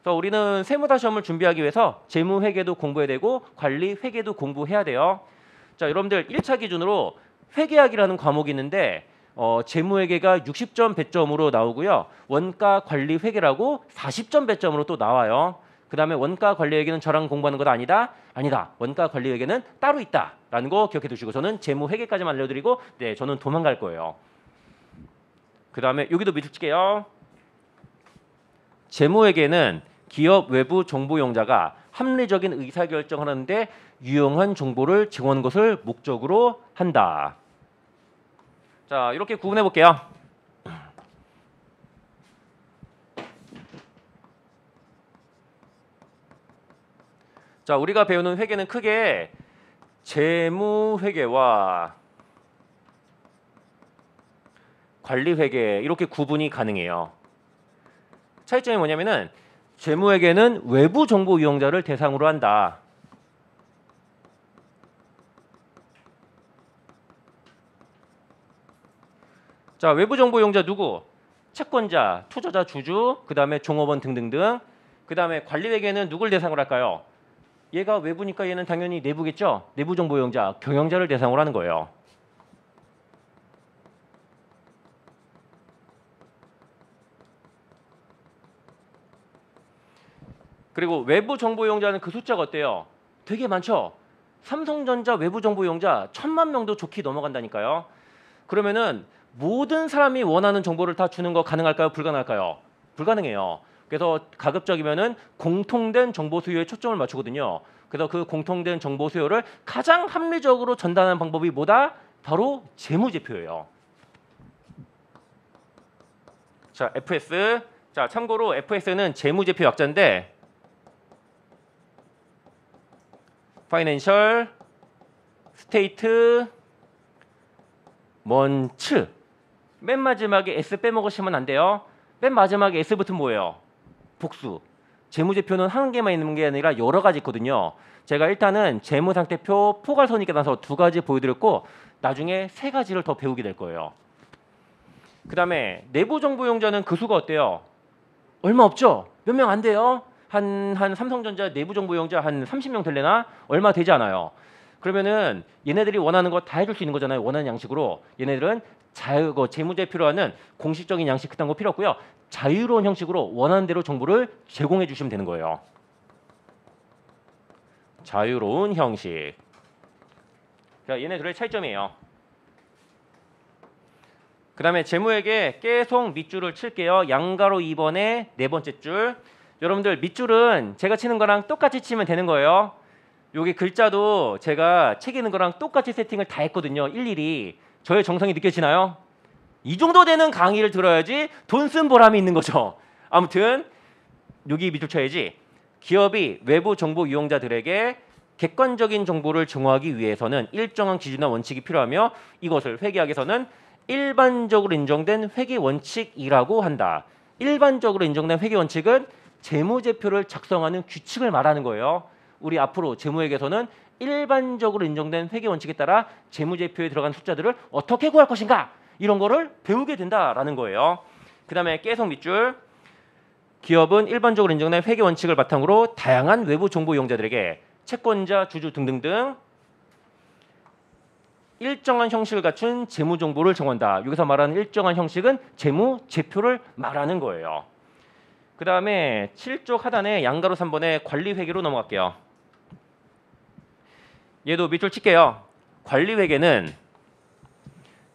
그래서 우리는 세무사 시험을 준비하기 위해서 재무회계도 공부해야 되고 관리회계도 공부해야 돼요. 자, 여러분들 1차 기준으로 회계학이라는 과목이 있는데 재무회계가 60점 배점으로 나오고요. 원가관리회계라고 40점 배점으로 또 나와요. 그 다음에 원가관리회계는 저랑 공부하는 것 아니다? 아니다. 원가관리회계는 따로 있다라는 거 기억해 두시고 저는 재무회계까지만 알려드리고 네, 저는 도망갈 거예요. 그 다음에 여기도 밑줄 칠게요. 재무회계는 기업 외부 정보용자가 합리적인 의사결정을 하는데 유용한 정보를 제공하는 것을 목적으로 한다. 자, 이렇게 구분해 볼게요. 자, 우리가 배우는 회계는 크게 재무회계와 관리회계 이렇게 구분이 가능해요. 차이점이 뭐냐면은 재무회계는 외부 정보 이용자를 대상으로 한다. 자, 외부 정보 이용자 누구? 채권자, 투자자, 주주, 그 다음에 종업원 등등등. 그 다음에 관리회계는 누굴 대상으로 할까요? 얘가 외부니까 얘는 당연히 내부겠죠? 내부 정보 이용자, 경영자를 대상으로 하는 거예요. 그리고 외부 정보 이용자는 그 숫자가 어때요? 되게 많죠? 삼성전자 외부 정보 이용자 1000만 명도 좋게 넘어간다니까요. 그러면은 모든 사람이 원하는 정보를 다 주는 거 가능할까요? 불가능할까요? 불가능해요. 그래서 가급적이면은 공통된 정보 수요에 초점을 맞추거든요. 그래서 그 공통된 정보 수요를 가장 합리적으로 전달하는 방법이 뭐다? 바로 재무제표예요. 자, FS. 자, 참고로 FS는 재무제표 약자인데 파이낸셜 스테이트먼트 맨 마지막에 S 빼먹으시면 안 돼요. 맨 마지막에 S 붙으면 뭐예요? 복수. 재무제표는 한 개만 있는 게 아니라 여러 가지 있거든요. 제가 일단은 재무상태표 포괄선입계 나서 2가지 보여드렸고 나중에 3가지를 더 배우게 될 거예요. 그 다음에 내부정보용자는 그 수가 어때요? 얼마 없죠? 몇 명 안 돼요? 한 삼성전자 내부정보용자 한 30명 될래나? 얼마 되지 않아요. 그러면은 얘네들이 원하는 거 다 해줄 수 있는 거잖아요. 원하는 양식으로. 얘네들은 재무제표로 하는 공식적인 양식 그딴 거 필요 없고요. 자유로운 형식으로 원하는 대로 정보를 제공해 주시면 되는 거예요. 자유로운 형식. 자, 얘네들의 차이점이에요. 그 다음에 재무회계 계속 밑줄을 칠게요. 양가로 2번에 4번째 줄. 여러분들 밑줄은 제가 치는 거랑 똑같이 치면 되는 거예요. 여기 글자도 제가 책 읽는 거랑 똑같이 세팅을 다 했거든요. 일일이. 저의 정성이 느껴지나요? 이 정도 되는 강의를 들어야지 돈 쓴 보람이 있는 거죠. 아무튼 여기 밑줄 쳐야지. 기업이 외부 정보 이용자들에게 객관적인 정보를 제공하기 위해서는 일정한 기준과 원칙이 필요하며 이것을 회계학에서는 일반적으로 인정된 회계 원칙이라고 한다. 일반적으로 인정된 회계 원칙은 재무제표를 작성하는 규칙을 말하는 거예요. 우리 앞으로 재무회계에서는 일반적으로 인정된 회계 원칙에 따라 재무제표에 들어간 숫자들을 어떻게 구할 것인가 이런 거를 배우게 된다라는 거예요. 그 다음에 계속 밑줄. 기업은 일반적으로 인정된 회계 원칙을 바탕으로 다양한 외부 정보 이용자들에게 채권자, 주주 등등등 일정한 형식을 갖춘 재무 정보를 제공한다. 여기서 말하는 일정한 형식은 재무제표를 말하는 거예요. 그 다음에 7쪽 하단에 양가로 3번에 관리회계로 넘어갈게요. 얘도 밑줄 칠게요. 관리회계는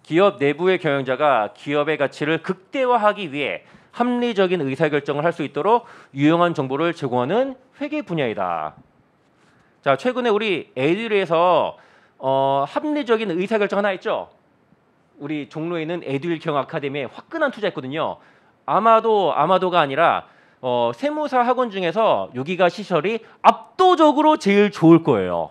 기업 내부의 경영자가 기업의 가치를 극대화하기 위해 합리적인 의사결정을 할 수 있도록 유용한 정보를 제공하는 회계 분야이다. 자, 최근에 우리 에듀윌에서 합리적인 의사결정 하나 했죠. 우리 종로에 있는 에듀윌 경영 아카데미에 화끈한 투자했거든요. 아마도가 아니라 세무사 학원 중에서 여기가 시설이 압도적으로 제일 좋을 거예요.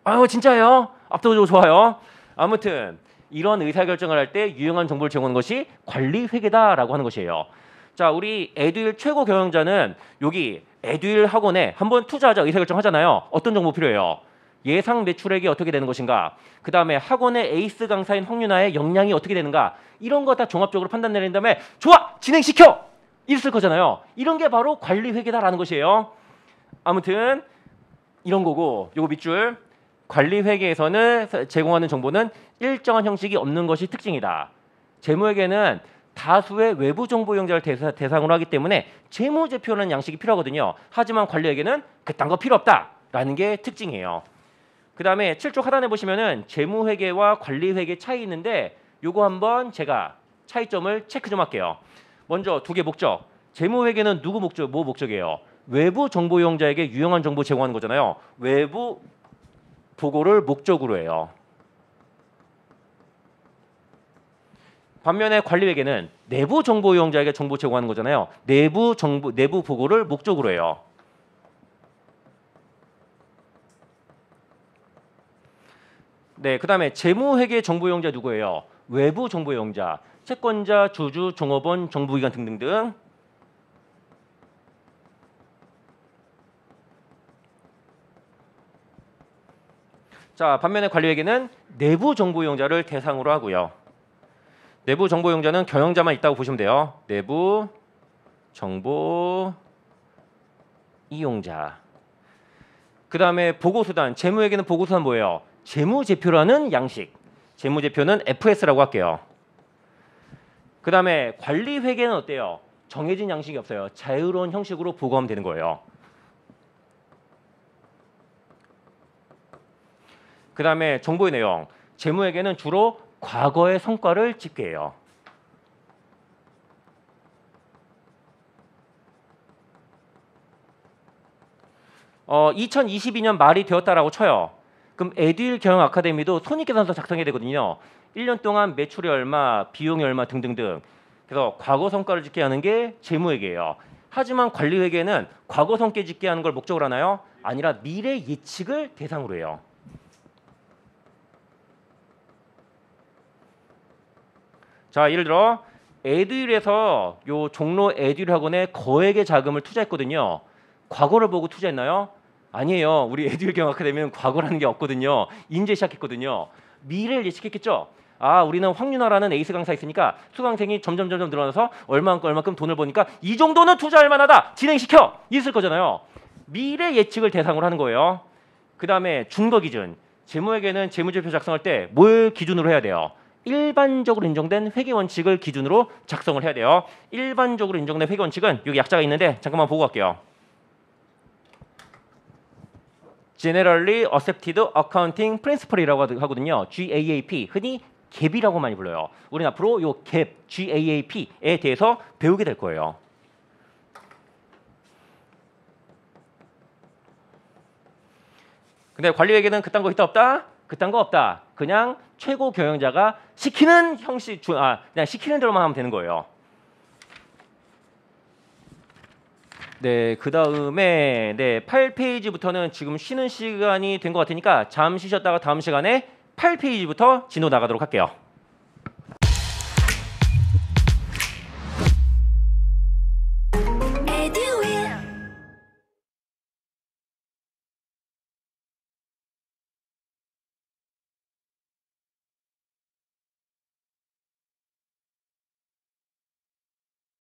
아유, 진짜요? 압도적으로 좋아요. 아무튼 이런 의사결정을 할 때 유용한 정보를 제공하는 것이 관리회계다라고 하는 것이에요. 자, 우리 에듀윌 최고 경영자는 여기 에듀윌 학원에 한번 투자하자 의사결정 하잖아요. 어떤 정보 필요해요? 예상 매출액이 어떻게 되는 것인가? 그 다음에 학원의 에이스 강사인 황윤아의 역량이 어떻게 되는가? 이런 거 다 종합적으로 판단 내린 다음에 좋아! 진행시켜! 이랬을 거잖아요. 이런 게 바로 관리회계다라는 것이에요. 아무튼 이런 거고, 요거 밑줄. 관리회계에서는 제공하는 정보는 일정한 형식이 없는 것이 특징이다. 재무회계는 다수의 외부 정보 이용자를 대상으로 하기 때문에 재무제표라는 양식이 필요하거든요. 하지만 관리회계는 그딴 거 필요 없다라는 게 특징이에요. 그 다음에 7쪽 하단에 보시면은 재무회계와 관리회계 차이 있는데 요거 한번 제가 차이점을 체크 좀 할게요. 먼저 두 개 목적. 재무회계는 누구 목적, 뭐 목적이에요? 외부 정보 이용자에게 유용한 정보 제공하는 거잖아요. 외부 보고를 목적으로 해요. 반면에 관리회계는 내부 정보 이용자에게 정보 제공하는 거잖아요. 내부 보고를 목적으로 해요. 네, 그다음에 재무회계 정보 이용자 누구예요? 외부 정보 이용자, 채권자, 주주, 종업원, 정부기관 등등등. 자, 반면에 관리회계는 내부 정보 이용자를 대상으로 하고요. 내부 정보 이용자는 경영자만 있다고 보시면 돼요. 내부 정보 이용자. 그 다음에 보고수단, 재무회계는 보고수단 뭐예요? 재무제표라는 양식. 재무제표는 FS라고 할게요. 그 다음에 관리회계는 어때요? 정해진 양식이 없어요. 자유로운 형식으로 보고하면 되는 거예요. 그 다음에 정보의 내용. 재무회계는 주로 과거의 성과를 집계해요. 어, 2022년 말이 되었다라고 쳐요. 그럼 에듀윌 경영 아카데미도 손익계산서 작성해야 되거든요. 1년 동안 매출이 얼마, 비용이 얼마 등등등. 그래서 과거 성과를 집계하는 게 재무회계예요. 하지만 관리회계는 과거 성과 집계하는 걸 목적으로 하나요? 아니라 미래 예측을 대상으로 해요. 자, 예를 들어 에듀윌에서 요 종로 에듀윌 학원에 거액의 자금을 투자했거든요. 과거를 보고 투자했나요? 아니에요. 우리 에듀윌 경영 아카데미는 과거라는 게 없거든요. 이제 시작했거든요. 미래를 예측했겠죠. 아, 우리는 황윤아라는 에이스 강사 있으니까 수강생이 점점 늘어나서 얼마만큼 돈을 버니까 이 정도는 투자할 만하다. 진행시켜. 있을 거잖아요. 미래 예측을 대상으로 하는 거예요. 그 다음에 준거 기준. 재무회계는 재무제표 작성할 때 뭘 기준으로 해야 돼요? 일반적으로 인정된 회계 원칙을 기준으로 작성을 해야 돼요. 일반적으로 인정된 회계 원칙은 여기 약자가 있는데 잠깐만 보고 갈게요. Generally Accepted Accounting Principle이라고 하거든요. GAAP, 흔히 갭이라고 많이 불러요. 우리는 앞으로 요 갭, GAAP에 대해서 배우게 될 거예요. 근데 관리회계는 그딴 거 있다 없다? 그딴 거 없다. 그냥 최고 경영자가 시키는 형식, 그냥 시키는 대로만 하면 되는 거예요. 네, 그 다음에 8페이지부터는 지금 쉬는 시간이 된 것 같으니까 잠시 쉬었다가 다음 시간에 8페이지부터 진도 나가도록 할게요.